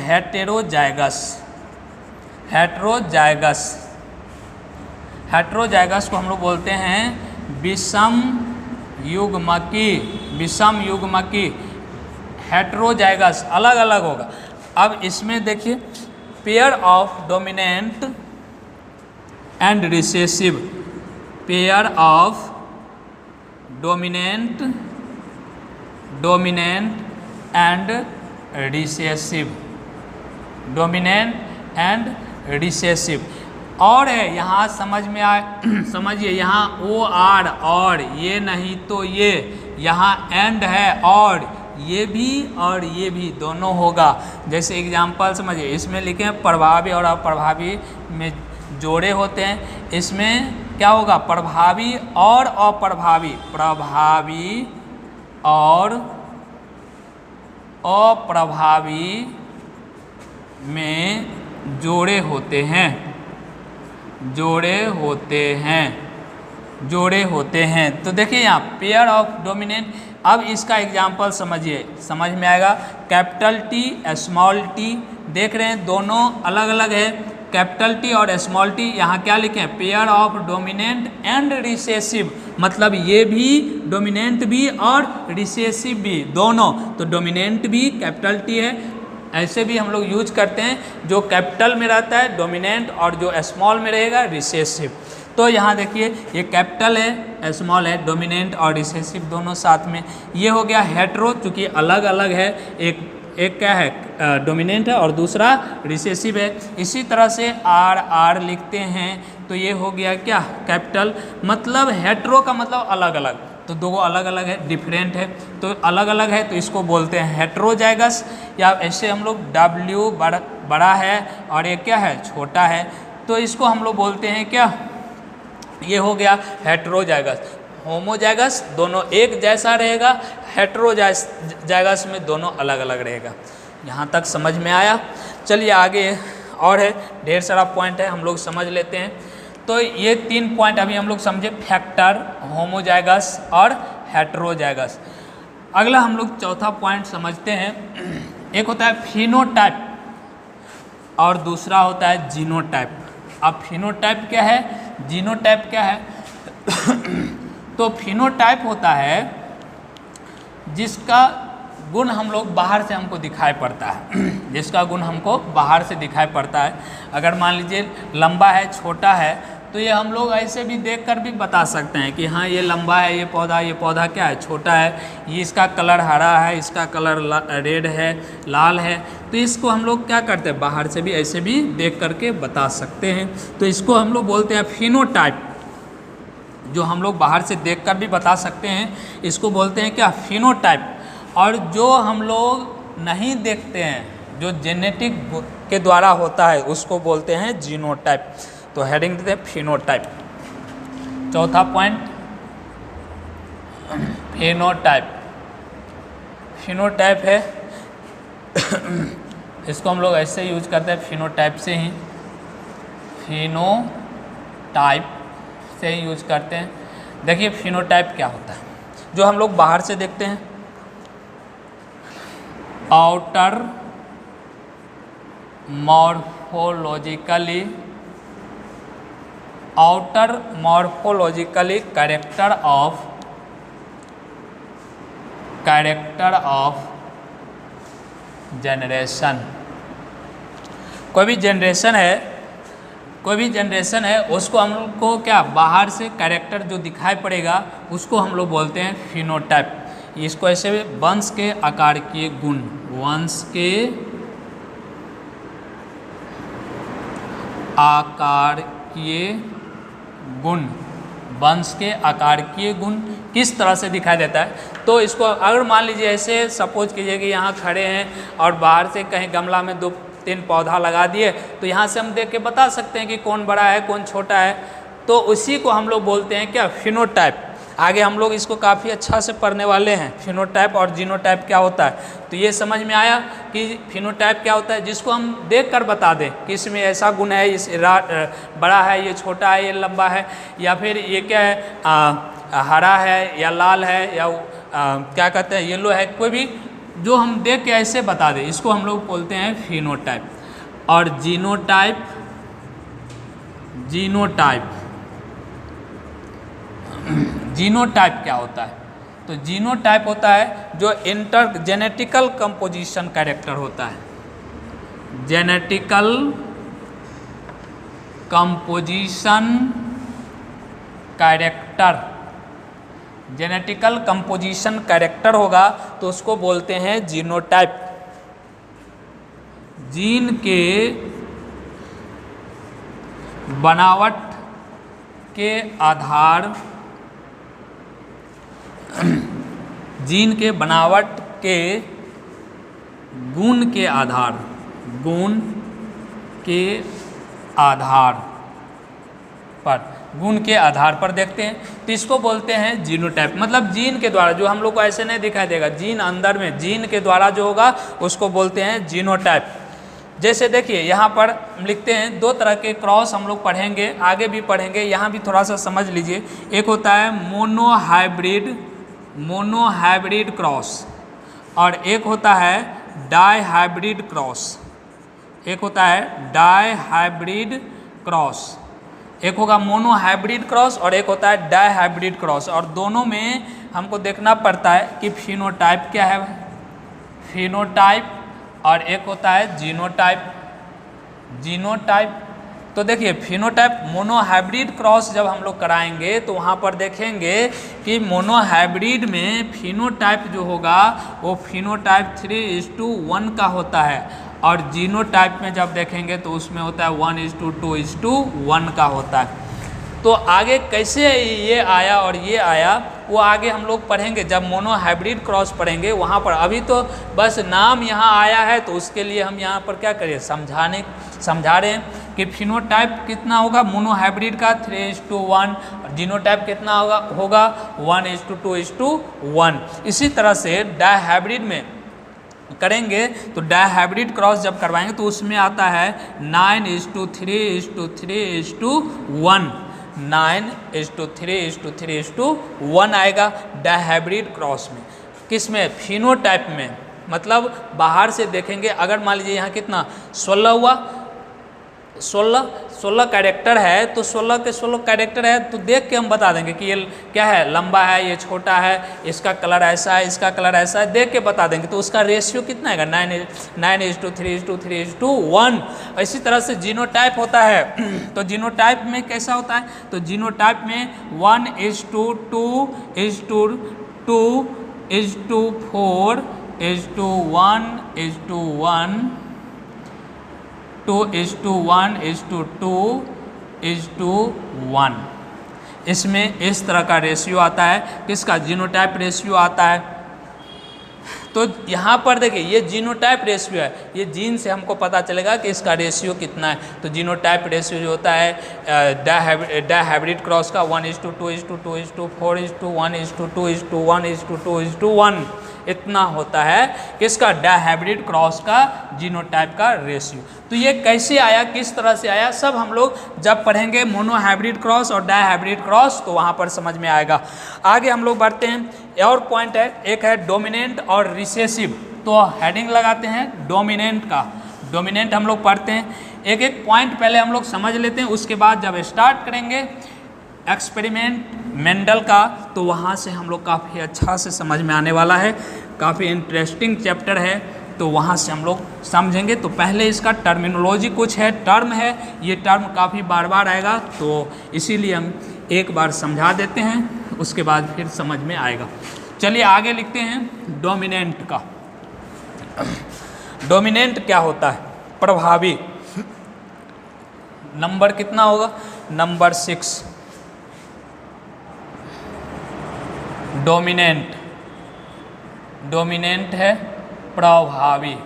हेटेरोजाइगस को हम लोग बोलते हैं विषम युग्मकी। हेटेरोजाइगस अलग अलग होगा। अब इसमें देखिए pair of dominant and recessive, pair of dominant and recessive, और है यहाँ समझ में आए समझिए, यहाँ ओ आर और, ये नहीं तो ये, यहाँ एंड है और ये भी दोनों होगा। जैसे एग्जांपल समझिए, इसमें लिखे हैं प्रभावी और अप्रभावी में जोड़े होते हैं। इसमें क्या होगा, प्रभावी और अप्रभावी, प्रभावी और अप्रभावी में जोड़े होते हैं। तो देखिए यहाँ पेयर ऑफ डोमिनेंट। अब इसका एग्जाम्पल समझिए, समझ में आएगा। कैपिटल टी स्मॉल टी, देख रहे हैं दोनों अलग अलग है। कैपिटल टी और स्मॉल टी, यहाँ क्या लिखे हैं, pair of dominant and recessive, मतलब ये भी डोमिनेंट भी और रिसेसिव भी दोनों, तो डोमिनेंट भी कैपिटल टी है, ऐसे भी हम लोग यूज करते हैं, जो कैपिटल में रहता है डोमिनेंट और जो स्मॉल में रहेगा रिसेसिव। तो यहाँ देखिए ये कैपिटल है, स्मॉल है, डोमिनेंट और रिसेसिव दोनों साथ में। ये हो गया हेट्रो, चूँकि अलग अलग है, एक क्या है डोमिनेंट है और दूसरा रिसेसिव है। इसी तरह से आर आर लिखते हैं तो ये हो गया क्या, कैपिटल, मतलब हेट्रो का मतलब अलग अलग, तो दो अलग अलग है, डिफरेंट है, तो अलग अलग है, तो इसको बोलते हैं हेट्रोजाइगस। या ऐसे हम लोग W बड़ा है और ये क्या है, छोटा है, तो इसको हम लोग बोलते हैं क्या, ये हो गया हेट्रोजाइगस। होमोजाइगस दोनों एक जैसा रहेगा, हेट्रोजाइगस में दोनों अलग अलग रहेगा। यहाँ तक समझ में आया। चलिए आगे और है, ढेर सारा पॉइंट है, हम लोग समझ लेते हैं। तो ये 3 पॉइंट अभी हम लोग समझे, फैक्टर, होमोजाइगस और हेट्रोजाइगस। अगला हम लोग चौथा पॉइंट समझते हैं। एक होता है फिनोटाइप और दूसरा होता है जीनोटाइप। अब फिनोटाइप क्या है, जीनोटाइप क्या है तो फिनोटाइप होता है जिसका गुण हम लोग बाहर से हमको दिखाई पड़ता है जिसका गुण हमको बाहर से दिखाई पड़ता है। अगर मान लीजिए लंबा है, छोटा है, तो ये हम लोग ऐसे भी देखकर भी बता सकते हैं कि हाँ ये लंबा है, ये पौधा क्या है, छोटा है, ये इसका कलर हरा है, इसका कलर रेड है, लाल है, तो इसको हम लोग क्या करते हैं, बाहर से भी ऐसे भी देख करके बता सकते हैं। तो इसको हम लोग बोलते हैं फिनोटाइप, जो हम लोग बाहर से देखकर भी बता सकते हैं, इसको बोलते हैं क्या, फिनोटाइप। और जो हम लोग नहीं देखते हैं, जो जेनेटिक के द्वारा होता है, उसको बोलते हैं जीनोटाइप। तो हेडिंग देते हैं फिनोटाइप। चौथा पॉइंट फिनोटाइप। फिनोटाइप है इसको हम लोग ऐसे यूज करते हैं, फिनोटाइप से ही, फिनोटाइप से ही यूज करते हैं। देखिए फिनोटाइप क्या होता है, जो हम लोग बाहर से देखते हैं, outer morphologically character of generation. कोई भी जनरेशन है उसको हम लोग को क्या, बाहर से कैरेक्टर जो दिखाई पड़ेगा उसको हम लोग बोलते हैं फिनोटाइप। इसको ऐसे वंश के आकार के गुण, वंश के आकारकीय गुण, वंश के आकारकीय गुण किस तरह से दिखाई देता है। तो इसको अगर मान लीजिए ऐसे सपोज कीजिए कि यहाँ खड़े हैं और बाहर से कहीं गमला में 2-3 पौधा लगा दिए, तो यहाँ से हम देख के बता सकते हैं कि कौन बड़ा है कौन छोटा है। तो उसी को हम लोग बोलते हैं क्या, फिनोटाइप। आगे हम लोग इसको काफ़ी अच्छा से पढ़ने वाले हैं, फिनोटाइप और जीनोटाइप क्या होता है। तो ये समझ में आया कि फिनोटाइप क्या होता है, जिसको हम देख कर बता दें कि इसमें ऐसा गुण है, इस बड़ा है, ये छोटा है, ये लंबा है, या फिर ये क्या है, हरा है या लाल है या क्या कहते हैं येलो है, कोई भी जो हम देख के ऐसे बता दें, इसको हम लोग बोलते हैं फिनोटाइप। और जीनोटाइप जीनोटाइप क्या होता है, तो जीनोटाइप होता है जो जेनेटिकल कंपोजिशन कैरेक्टर होता है। जेनेटिकल कंपोजिशन कैरेक्टर होगा तो उसको बोलते हैं जीनोटाइप। जीन के बनावट के आधार, जीन के बनावट के गुण के आधार पर देखते हैं, तो इसको बोलते हैं जीनोटाइप। मतलब जीन के द्वारा, जो हम लोग को ऐसे नहीं दिखाई देगा, जीन अंदर में, जीन के द्वारा जो होगा उसको बोलते हैं जीनोटाइप। जैसे देखिए यहाँ पर लिखते हैं 2 तरह के क्रॉस हम लोग पढ़ेंगे, आगे भी पढ़ेंगे, यहाँ भी थोड़ा सा समझ लीजिए। एक होता है मोनोहाइब्रिड क्रॉस और एक होता है डाईहाइब्रिड क्रॉस। एक होता है डाई हाइब्रिड क्रॉस, एक होगा मोनो हाइब्रिड क्रॉस और एक होता है डाई हाइब्रिड क्रॉस। और दोनों में हमको देखना पड़ता है कि फिनोटाइप क्या है, फिनोटाइप, और एक होता है जीनोटाइप, जीनोटाइप। तो देखिए फिनोटाइप मोनो हाइब्रिड क्रॉस जब हम लोग कराएंगे तो वहाँ पर देखेंगे कि मोनो हाइब्रिड में फिनोटाइप जो होगा वो फिनोटाइप 3:1 का होता है, और जीनोटाइप में जब देखेंगे तो उसमें होता है 1:2:1 का होता है। तो आगे कैसे ये आया और ये आया वो आगे हम लोग पढ़ेंगे जब मोनो हाइब्रिड क्रॉस पढ़ेंगे वहाँ पर। अभी तो बस नाम यहाँ आया है तो उसके लिए हम यहाँ पर क्या करें, समझा रहे हैं कि फिनोटाइप कितना होगा मोनो हाइब्रिड का 3:1, जीनोटाइप कितना होगा 1:2:1। इसी तरह से डाई हाइब्रिड में करेंगे तो डाई हाइब्रिड क्रॉस जब करवाएंगे तो उसमें आता है 9:3:3:1, 9:3:3:1 आएगा डाई हाइब्रिड क्रॉस में। किस में, फिनोटाइप में, मतलब बाहर से देखेंगे अगर मान लीजिए यहाँ कितना 16 हुआ, 16 कैरेक्टर है तो 16 के 16 कैरेक्टर है तो देख के हम बता देंगे कि ये क्या है, लंबा है, ये छोटा है, इसका कलर ऐसा है, इसका कलर ऐसा है, देख के बता देंगे। तो उसका रेशियो कितना आएगा 9:3:3:1। इसी तरह से जीनोटाइप होता है तो जीनोटाइप में कैसा होता है, तो जीनोटाइप में 1:2:2:4:1:1 2:1:2:1 इसमें इस तरह का रेशियो आता है, किसका, जीनोटाइप रेशियो आता है। तो यहाँ पर देखिए ये जीनोटाइप रेशियो है, ये जीन से हमको पता चलेगा कि इसका रेशियो कितना है। तो जीनोटाइप रेशियो जो होता है डाई हाइब्रिड क्रॉस का 1:2:2:4:1:2:1:2:1 इतना होता है किसका, डाई हाइब्रिड क्रॉस का जीनोटाइप का रेशियो। तो ये कैसे आया, किस तरह से आया, सब हम लोग जब पढ़ेंगे मोनो हाइब्रिड क्रॉस और डाई हाइब्रिड क्रॉस तो वहाँ पर समझ में आएगा। आगे हम लोग बढ़ते हैं, और पॉइंट है, एक है डोमिनेंट और रिसेसिव। तो हेडिंग लगाते हैं डोमिनेंट का, डोमिनेंट हम लोग पढ़ते हैं, एक एक पॉइंट पहले हम लोग समझ लेते हैं, उसके बाद जब स्टार्ट करेंगे एक्सपेरिमेंट मेंडल का तो वहाँ से हम लोग काफ़ी अच्छा से समझ में आने वाला है, काफ़ी इंटरेस्टिंग चैप्टर है तो वहाँ से हम लोग समझेंगे। तो पहले इसका टर्मिनोलॉजी कुछ है, टर्म है, ये टर्म काफ़ी बार बार आएगा तो इसीलिए हम एक बार समझा देते हैं, उसके बाद फिर समझ में आएगा। चलिए आगे लिखते हैं डोमिनेंट का। डोमिनेंट क्या होता है, प्रभावी। नंबर कितना होगा, नंबर 6। डोमिनेंट, डोमिनेंट है प्रभावी,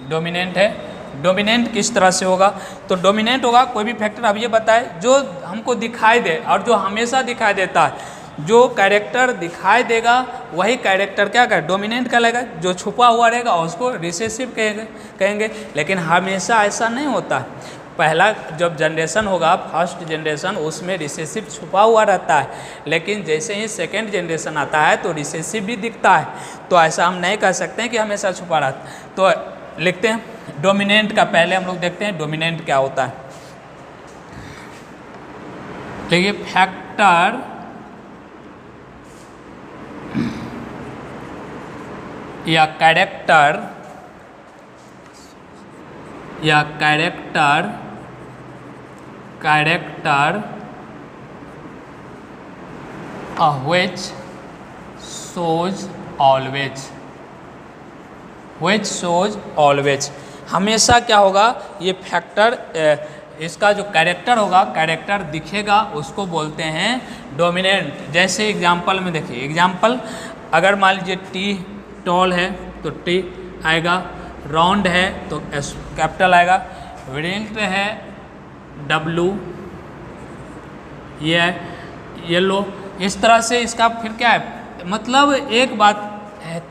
डोमिनेंट है। डोमिनेंट किस तरह से होगा, तो डोमिनेंट होगा कोई भी फैक्टर, अब ये बताए जो हमको दिखाई दे और जो हमेशा दिखाई देता है, जो कैरेक्टर दिखाई देगा वही कैरेक्टर क्या कहे, डोमिनेंट कहलाएगा। जो छुपा हुआ रहेगा उसको रिसेसिव कहेंगे। लेकिन हमेशा ऐसा नहीं होता है, पहला जब जनरेशन होगा फर्स्ट जनरेशन उसमें रिसेसिव छुपा हुआ रहता है, लेकिन जैसे ही सेकेंड जनरेशन आता है तो रिसेसिव भी दिखता है। तो ऐसा हम नहीं कह सकते हैं कि हमेशा छुपा रहता है। तो लिखते हैं डोमिनेंट का, पहले हम लोग देखते हैं डोमिनेंट क्या होता है। देखिए फैक्टर या कैरेक्टर which shows always, हमेशा क्या होगा, ये फैक्टर इसका जो कैरेक्टर होगा, कैरेक्टर दिखेगा उसको बोलते हैं डोमिनेंट। जैसे एग्जाम्पल में देखिए, एग्जाम्पल अगर मान लीजिए टी टॉल है तो टी आएगा, राउंड है तो एस कैपिटल आएगा, ब्रिलियंट है W, ये है येलो। इस तरह से इसका फिर क्या है, मतलब एक बात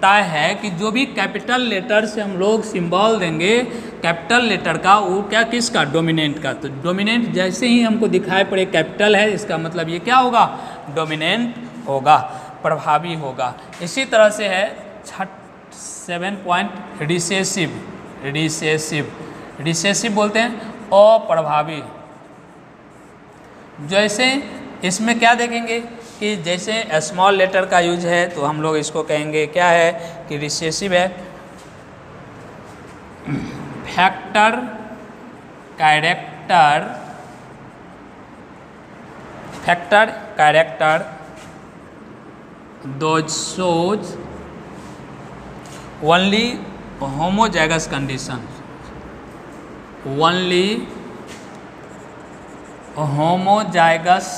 तय है कि जो भी कैपिटल लेटर से हम लोग सिंबल देंगे कैपिटल लेटर का, वो क्या किसका, डोमिनेंट का। तो डोमिनेंट जैसे ही हमको दिखाई पड़े कैपिटल है, इसका मतलब ये क्या होगा, डोमिनेंट होगा, प्रभावी होगा। इसी तरह से है 7 पॉइंट रिसेसिव। रिसेसिव, रिसेसिव बोलते हैं अप्रभावी। जैसे इसमें क्या देखेंगे कि जैसे स्मॉल लेटर का यूज है तो हम लोग इसको कहेंगे क्या है कि रिसेसिव है। Factor character, factor character those shows only homozygous condition, only homozygous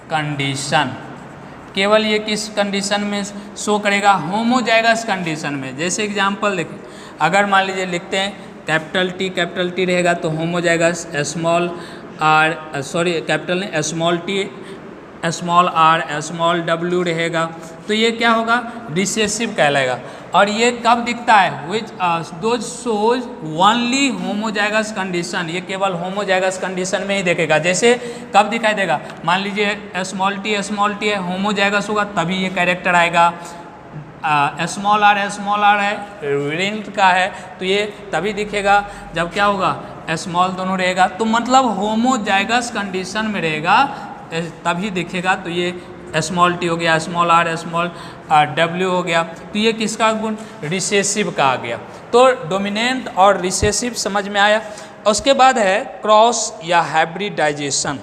condition, केवल ये किस कंडीशन में शो करेगा, होमोजाइगस कंडीशन में। जैसे एग्जांपल देखिए, अगर मान लीजिए लिखते हैं कैपिटल टी रहेगा तो होमोजाइगस, स्मॉल आर कैपिटल नहीं small T small R small W रहेगा तो ये क्या होगा, रिसेसिव कहलाएगा। और ये कब दिखता है, which those shows only homozygous condition, ये केवल होमोजाइगस कंडीशन में ही देखेगा। जैसे कब दिखाई देगा, मान लीजिए स्मॉल टी है, होमोजाइगस होगा तभी ये कैरेक्टर आएगा। स्मॉल आर है रिंट का है तो ये तभी दिखेगा जब क्या होगा, स्मॉल दोनों रहेगा। तो मतलब होमोजाइगस कंडीशन में रहेगा तभी दिखेगा। तो ये स्मॉल टी हो गया, स्मॉल आर स्मॉल डब्ल्यू हो गया, तो ये किसका गुण, रिसेसिव का आ गया। तो डोमिनेंट और रिसेसिव समझ में आया। उसके बाद है क्रॉस या हाइब्रिडाइजेशन।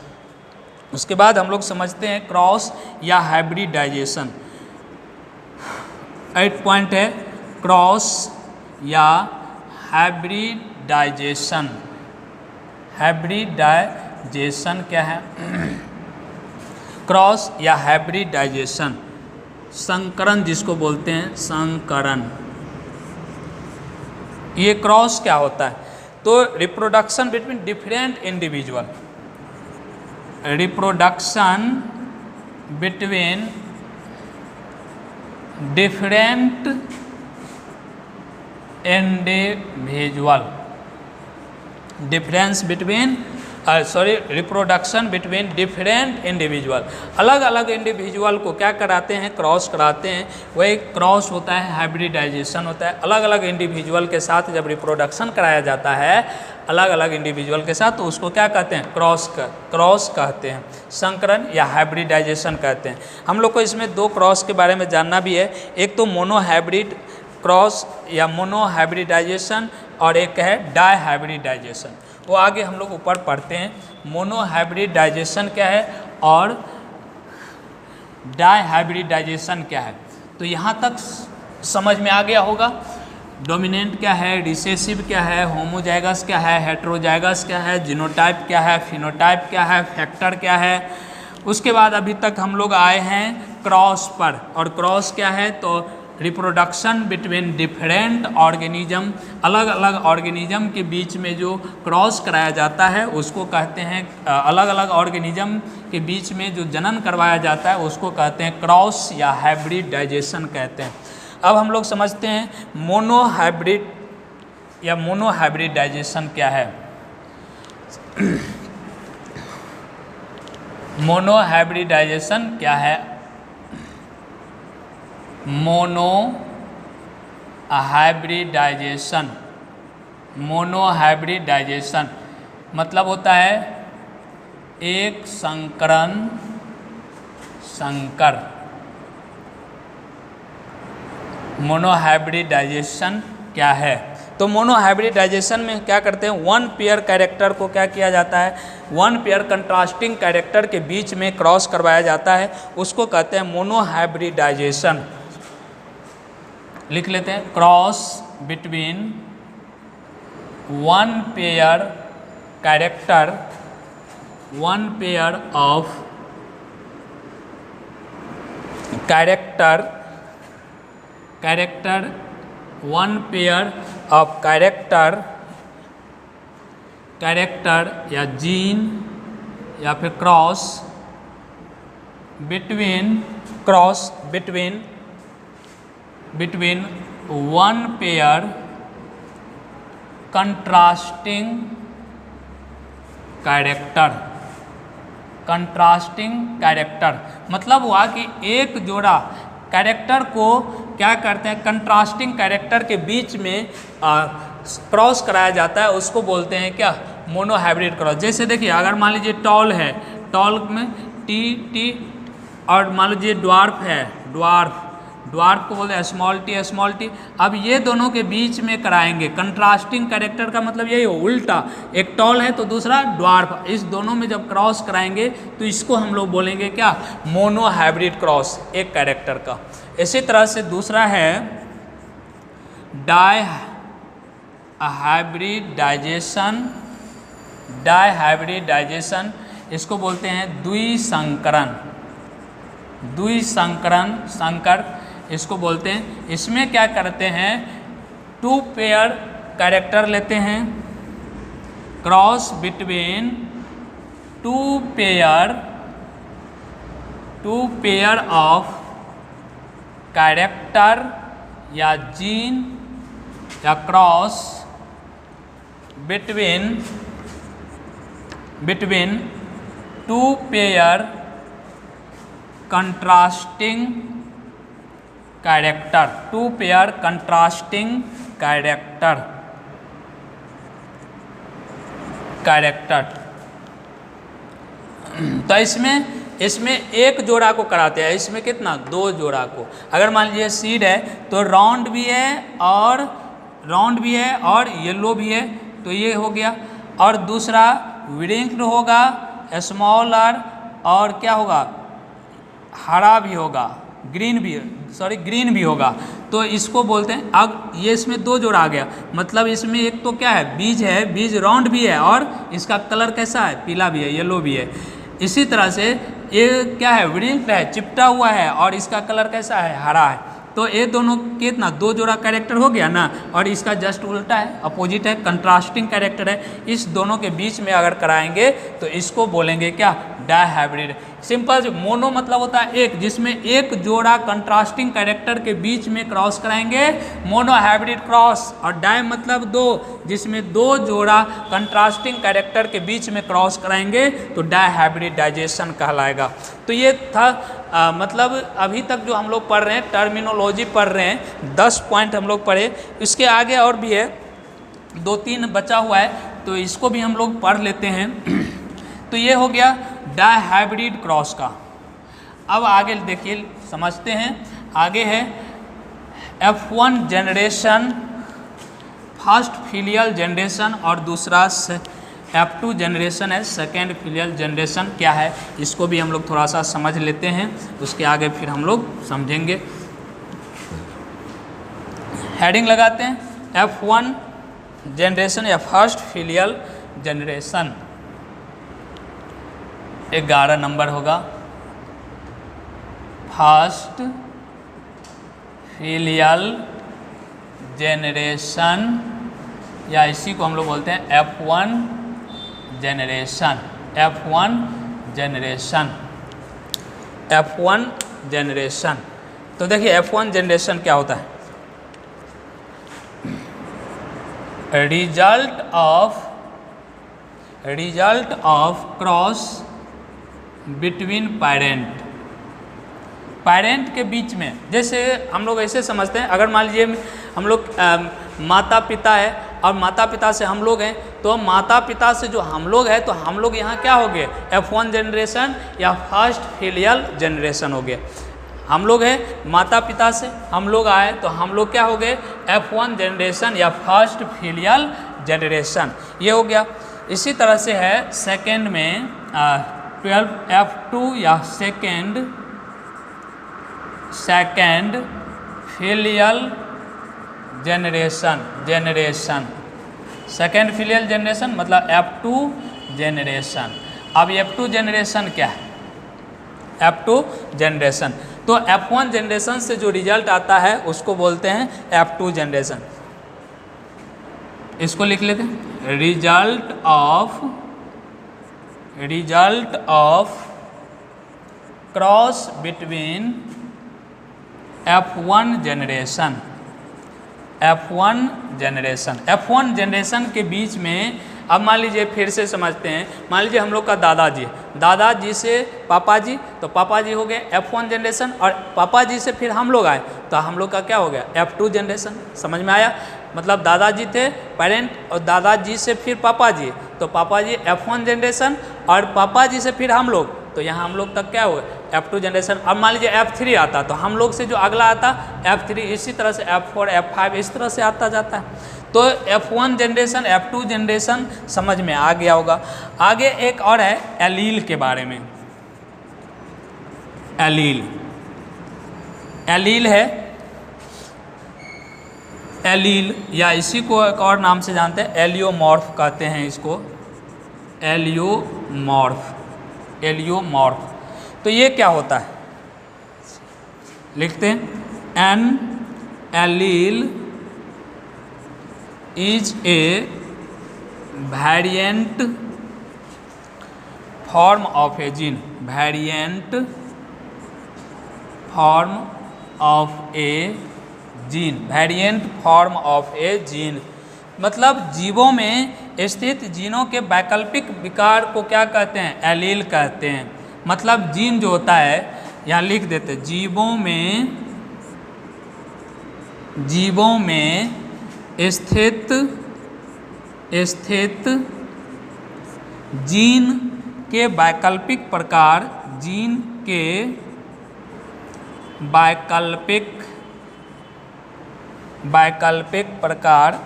उसके बाद हम लोग समझते हैं क्रॉस या हाइब्रिडाइजेशन। 8 पॉइंट है क्रॉस या हाइब्रिडाइजेशन। हाइब्रिडाइजेशन क्या है, क्रॉस या हाइब्रिडाइजेशन, संकरण जिसको बोलते हैं, संकरण। ये क्रॉस क्या होता है, तो reproduction between different individual, reproduction between different individual, difference between reproduction between different individual, अलग अलग इंडिविजुअल को क्या कराते हैं, क्रॉस कराते हैं। वही क्रॉस होता है, हाइब्रिडाइजेशन होता है। अलग अलग इंडिविजुअल के साथ जब रिप्रोडक्शन कराया जाता है अलग अलग इंडिविजुअल के साथ, तो उसको क्या कहते हैं, क्रॉस कहते हैं, संकरण या हाइब्रिडाइजेशन कहते हैं। हम लोग को इसमें 2 क्रॉस के बारे में जानना भी है, एक तो मोनो हाइब्रिड क्रॉस या मोनो हाइब्रिडाइजेशन और एक है डाई हाइब्रिडाइजेशन। वो आगे हम लोग ऊपर पढ़ते हैं। मोनो हाइब्रिडाइजेशन क्या है और डाई हाइब्रिडाइजेशन क्या है, तो यहाँ तक समझ में आ गया होगा। डोमिनेंट क्या है, रिसेसिव क्या है, होमोजाइगस क्या है, हेट्रोजाइगस क्या है, जीनोटाइप क्या है, फिनोटाइप क्या है, फैक्टर क्या है। उसके बाद अभी तक हम लोग आए हैं क्रॉस पर, और क्रॉस क्या है, तो रिप्रोडक्शन बिटवीन डिफरेंट ऑर्गेनिज्म, अलग अलग ऑर्गेनिज्म के बीच में जो क्रॉस कराया जाता है उसको कहते हैं, अलग अलग ऑर्गेनिज्म के बीच में जो जनन करवाया जाता है उसको कहते हैं क्रॉस या हाइब्रिडाइजेशन कहते हैं। अब हम लोग समझते हैं मोनो हाइब्रिड या मोनो हाइब्रिडाइजेशन क्या है। मोनो हाइब्रिडाइजेशन क्या है, मोनो हाइब्रिडाइजेशन, मोनो हाइब्रिडाइजेशन मतलब होता है एक संकरण संकर। मोनो हाइब्रिडाइजेशन क्या है, तो मोनो हाइब्रिडाइजेशन में क्या करते हैं, 1 पेयर कैरेक्टर को क्या किया जाता है, 1 पेयर कंट्रास्टिंग कैरेक्टर के बीच में क्रॉस करवाया जाता है, उसको कहते हैं मोनो हाइब्रिडाइजेशन। लिख लेते हैं, cross between 1 pair character, 1 pair of character, 1 pair of character या जीन या फिर cross between 1 pair contrasting character मतलब हुआ कि एक जोड़ा कैरेक्टर को क्या करते हैं, कंट्रास्टिंग कैरेक्टर के बीच में क्रॉस कराया जाता है, उसको बोलते हैं क्या, मोनोहाइब्रिड क्रॉस। जैसे देखिए अगर मान लीजिए टॉल है, टॉल में टी टी, और मान लीजिए ड्वार्फ है, ड्वार्फ को बोलते हैं स्मॉल टी। अब ये दोनों के बीच में कराएंगे कंट्रास्टिंग कैरेक्टर का मतलब यही हो, उल्टा, एक टॉल है तो दूसरा ड्वार्फ, इस दोनों में जब क्रॉस कराएंगे तो इसको हम लोग बोलेंगे क्या, मोनोहाइब्रिड क्रॉस एक कैरेक्टर का। इसी तरह से दूसरा है डायहाइब्रिडाइजेशन, इसको बोलते हैं द्विसंकर इसको बोलते हैं। इसमें क्या करते हैं, 2 पेयर कैरेक्टर लेते हैं, cross between 2 pair of character या जीन, या cross between 2 pair contrasting character, 2 pair contrasting character. तो इसमें एक जोड़ा को कराते हैं, इसमें कितना, 2 जोड़ा को। अगर मान लीजिए सीड है तो राउंड भी है और येलो भी है, तो ये हो गया। और दूसरा विरिंक्ड होगा, स्मॉलर, और क्या होगा, हरा भी होगा, ग्रीन भी होगा। तो इसको बोलते हैं, अब ये इसमें 2 जोड़ा आ गया, मतलब इसमें एक तो क्या है, बीज राउंड भी है और इसका कलर कैसा है, पीला भी है, येलो भी है। इसी तरह से ये क्या है, विरिंक्ड है, चिपटा हुआ है, और इसका कलर कैसा है, हरा है। तो ये दोनों कितना, 2 जोड़ा कैरेक्टर हो गया ना, और इसका जस्ट उल्टा है, अपोजिट है, कंट्रास्टिंग कैरेक्टर है। इस दोनों के बीच में अगर कराएंगे तो इसको बोलेंगे क्या, डायहाइब्रिड। सिंपल, मोनो मतलब होता है एक, जिसमें एक जोड़ा कंट्रास्टिंग कैरेक्टर के बीच में क्रॉस कराएंगे, मोनोहाइब्रिड क्रॉस। और डाय मतलब 2, जिसमें 2 जोड़ा कंट्रास्टिंग कैरेक्टर के बीच में क्रॉस कराएंगे तो डायहाइब्रिडाइजेशन कहलाएगा। तो ये था मतलब अभी तक जो हम लोग पढ़ रहे हैं, टर्मिनोलॉजी पढ़ रहे हैं, 10 पॉइंट हम लोग पढ़े। इसके आगे और भी है, 2-3 बचा हुआ है, तो इसको भी हम लोग पढ़ लेते हैं। तो ये हो गया डायहाइब्रिड क्रॉस का। अब आगे देखिए, समझते हैं। आगे है F1 generation, first filial generation, और दूसरा F2 जनरेशन है, सेकेंड फिलियल जनरेशन। क्या है, इसको भी हम लोग थोड़ा सा समझ लेते हैं, उसके आगे फिर हम लोग समझेंगे। हेडिंग लगाते हैं, F1 जनरेशन या फर्स्ट फिलियल जनरेशन, 11 नंबर होगा। फर्स्ट फिलियल जनरेशन, या इसी को हम लोग बोलते हैं F1 जनरेशन, F1 जनरेशन। तो देखिए F1 जनरेशन क्या होता है, result of cross between parent के बीच में। जैसे हम लोग ऐसे समझते हैं, अगर मान लीजिए हम लोग माता पिता है और माता पिता से हम लोग हैं, तो माता पिता से जो हम लोग हैं, तो हम लोग यहाँ क्या हो गए, F1 जनरेशन या फर्स्ट फिलियल जनरेशन हो गए। हम लोग हैं माता पिता से हम लोग आए, तो हम लोग क्या हो गए, F1 जनरेशन या फर्स्ट फिलियल जनरेशन, ये हो गया। इसी तरह से है सेकेंड में 12 F2 या second filial generation, second filial generation मतलब F2 जनरेशन। अब F2 जनरेशन क्या है, F2 जनरेशन, तो F1 जनरेशन से जो रिजल्ट आता है उसको बोलते हैं F2 जनरेशन। इसको लिख लेते हैं, result of cross between F1 generation, F1 generation के बीच में अब मान लीजिए फिर से समझते हैं, मान लीजिए हम लोग का दादाजी, दादाजी से पापा जी, तो पापा जी हो गए F1 जनरेशन, और पापा जी से फिर हम लोग आए तो हम लोग का क्या हो गया F2 जनरेशन। समझ में आया? मतलब दादाजी थे पेरेंट, और दादाजी से फिर पापा जी, तो पापा जी F1 जनरेशन, और पापा जी से फिर हम लोग, तो यहाँ हम लोग तक क्या हुआ F2 जनरेशन। अब मान लीजिए F3 आता तो हम लोग से जो अगला आता F3, इसी तरह से F4 F5 इस तरह से आता जाता है। तो F1 जनरेशन F2 जनरेशन समझ में आ गया होगा। आगे एक और है एलील के बारे में। एलील, एलील है, एलील या इसी को एक और नाम से जानते हैं एलियोमॉर्फ कहते हैं इसको, एलियोमॉर्फ, एलियोमॉर्फ। तो ये क्या होता है, लिखते हैं an allele is a variant form of a gene, variant form of a gene, variant form of a gene. मतलब जीवों में स्थित जीनों के वैकल्पिक विकार को क्या कहते हैं, एलील कहते हैं। मतलब जीन जो होता है, यहाँ लिख देते हैं, जीवों में स्थित जीन के वैकल्पिक प्रकार, जीन के वैकल्पिक प्रकार,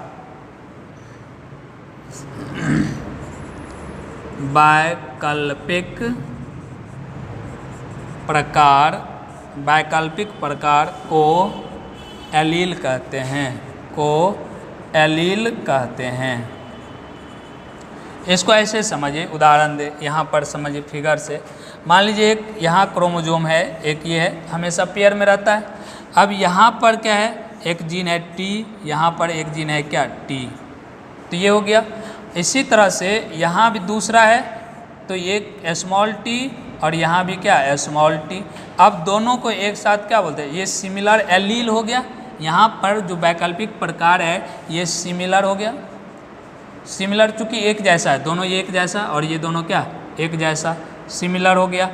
वैकल्पिक प्रकार को एलील कहते हैं, को एलील कहते हैं। इसको ऐसे समझिए, उदाहरण दे, यहाँ पर समझिए फिगर से। मान लीजिए एक यहाँ क्रोमोजोम है, एक ये है, हमेशा पेयर में रहता है। अब यहाँ पर क्या है, एक जीन है T, यहाँ पर एक जीन है क्या T, तो ये हो गया। इसी तरह से यहाँ भी दूसरा है, तो ये स्मॉल t और यहाँ भी क्या स्मॉल t। अब दोनों को एक साथ क्या बोलते हैं, ये सिमिलर एलील हो गया। यहाँ पर जो वैकल्पिक प्रकार है ये सिमिलर हो गया, सिमिलर चूँकि एक जैसा है, दोनों ये एक जैसा और ये दोनों क्या एक जैसा, सिमिलर हो गया।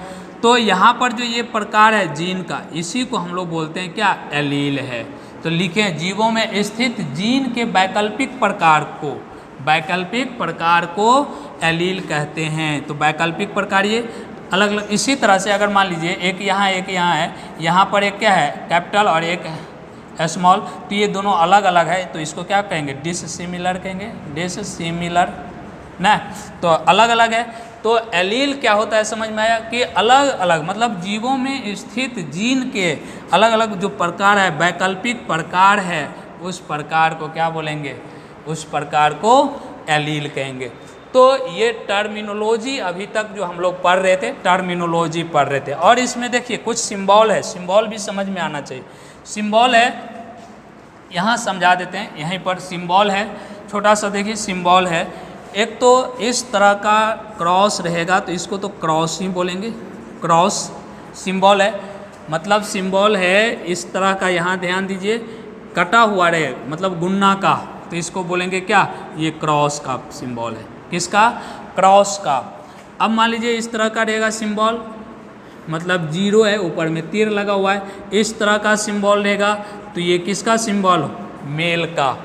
तो यहाँ पर जो ये प्रकार है जीन का, इसी को हम लोग बोलते हैं क्या एलील है। तो लिखें जीवों में स्थित जीन के वैकल्पिक प्रकार को एलील कहते हैं। तो वैकल्पिक प्रकार ये अलग अलग। इसी तरह से अगर मान लीजिए एक यहाँ है, यहाँ पर एक क्या है कैपिटल और एक स्मॉल, तो ये दोनों अलग अलग है, तो इसको क्या कहेंगे डिससिमिलर कहेंगे, डिससिमिलर ना, तो अलग अलग है। तो एलील क्या होता है समझ में आया कि अलग अलग, मतलब जीवों में स्थित जीन के अलग अलग जो प्रकार है, वैकल्पिक प्रकार है, उस प्रकार को क्या बोलेंगे, उस प्रकार को एलील कहेंगे। तो ये टर्मिनोलॉजी अभी तक जो हम लोग पढ़ रहे थे, टर्मिनोलॉजी पढ़ रहे थे। और इसमें देखिए कुछ सिंबल है, सिंबल भी समझ में आना चाहिए। सिंबल है, यहाँ समझा देते हैं, यहीं पर सिंबल है, छोटा सा देखिए सिंबल है। एक तो इस तरह का क्रॉस रहेगा, तो इसको तो क्रॉस ही बोलेंगे, क्रॉस सिंबल है। मतलब सिंबल है इस तरह का, यहाँ ध्यान दीजिए, कटा हुआ रहे, मतलब गुन्ना का, तो इसको बोलेंगे क्या, ये क्रॉस का सिंबल है। किसका, क्रॉस का। अब मान लीजिए इस तरह का रहेगा सिंबल, मतलब जीरो है, ऊपर में तीर लगा हुआ है, इस तरह का सिंबल रहेगा, तो ये किसका सिंबल, मेल का।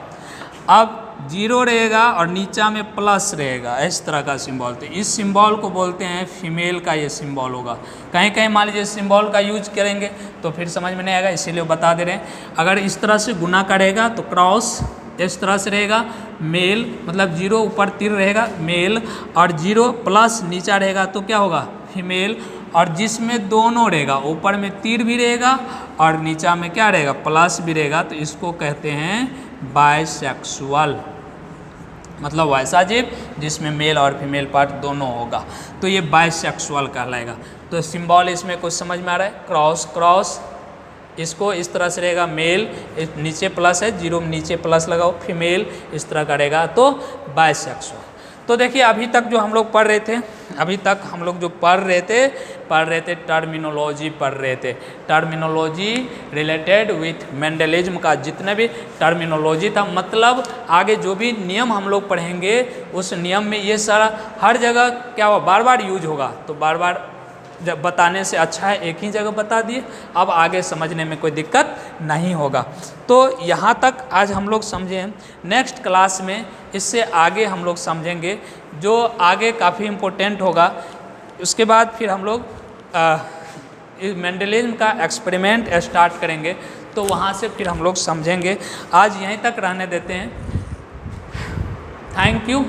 अब जीरो रहेगा और नीचा में प्लस रहेगा, इस तरह का सिंबल, तो इस सिंबल को बोलते हैं फीमेल का ये सिंबल होगा। कहीं कहीं मान लीजिए सिंबल का यूज करेंगे तो फिर समझ में नहीं आएगा, इसीलिए बता दे रहे हैं। अगर इस तरह से गुना का रहेगा तो क्रॉस, इस तरह से रहेगा मेल, मतलब जीरो ऊपर तीर रहेगा मेल, और जीरो प्लस नीचा रहेगा तो क्या होगा फीमेल। और जिसमें दोनों रहेगा, ऊपर में तीर भी रहेगा और नीचा में क्या रहेगा प्लस भी रहेगा, तो इसको कहते हैं बायसेक्सुअल, मतलब वैसा जीव जिसमें मेल और फीमेल पार्ट दोनों होगा, तो ये बायसेक्सुअल कहलाएगा। तो सिंबल इसमें कुछ समझ में आ रहा है, क्रॉस क्रॉस, इसको इस तरह से रहेगा मेल, नीचे प्लस है, जीरो में नीचे प्लस लगाओ, फीमेल इस तरह का रहेगा, तो बायसेक्सुअल। तो देखिए अभी तक जो हम लोग पढ़ रहे थे, अभी तक हम लोग जो पढ़ रहे थे टर्मिनोलॉजी पढ़ रहे थे। टर्मिनोलॉजी रिलेटेड विथ मेंडलिज्म का जितने भी टर्मिनोलॉजी था, मतलब आगे जो भी नियम हम लोग पढ़ेंगे उस नियम में ये सारा हर जगह क्या हुआ, बार बार यूज होगा। तो बार बार जब बताने से अच्छा है एक ही जगह बता दिए, अब आगे समझने में कोई दिक्कत नहीं होगा। तो यहाँ तक आज हम लोग समझें। नेक्स्ट क्लास में इससे आगे हम लोग समझेंगे, जो आगे काफ़ी इम्पोर्टेंट होगा। उसके बाद फिर हम लोग मेंडलिज्म का एक्सपेरिमेंट स्टार्ट करेंगे, तो वहाँ से फिर हम लोग समझेंगे। आज यहीं तक रहने देते हैं। Thank you.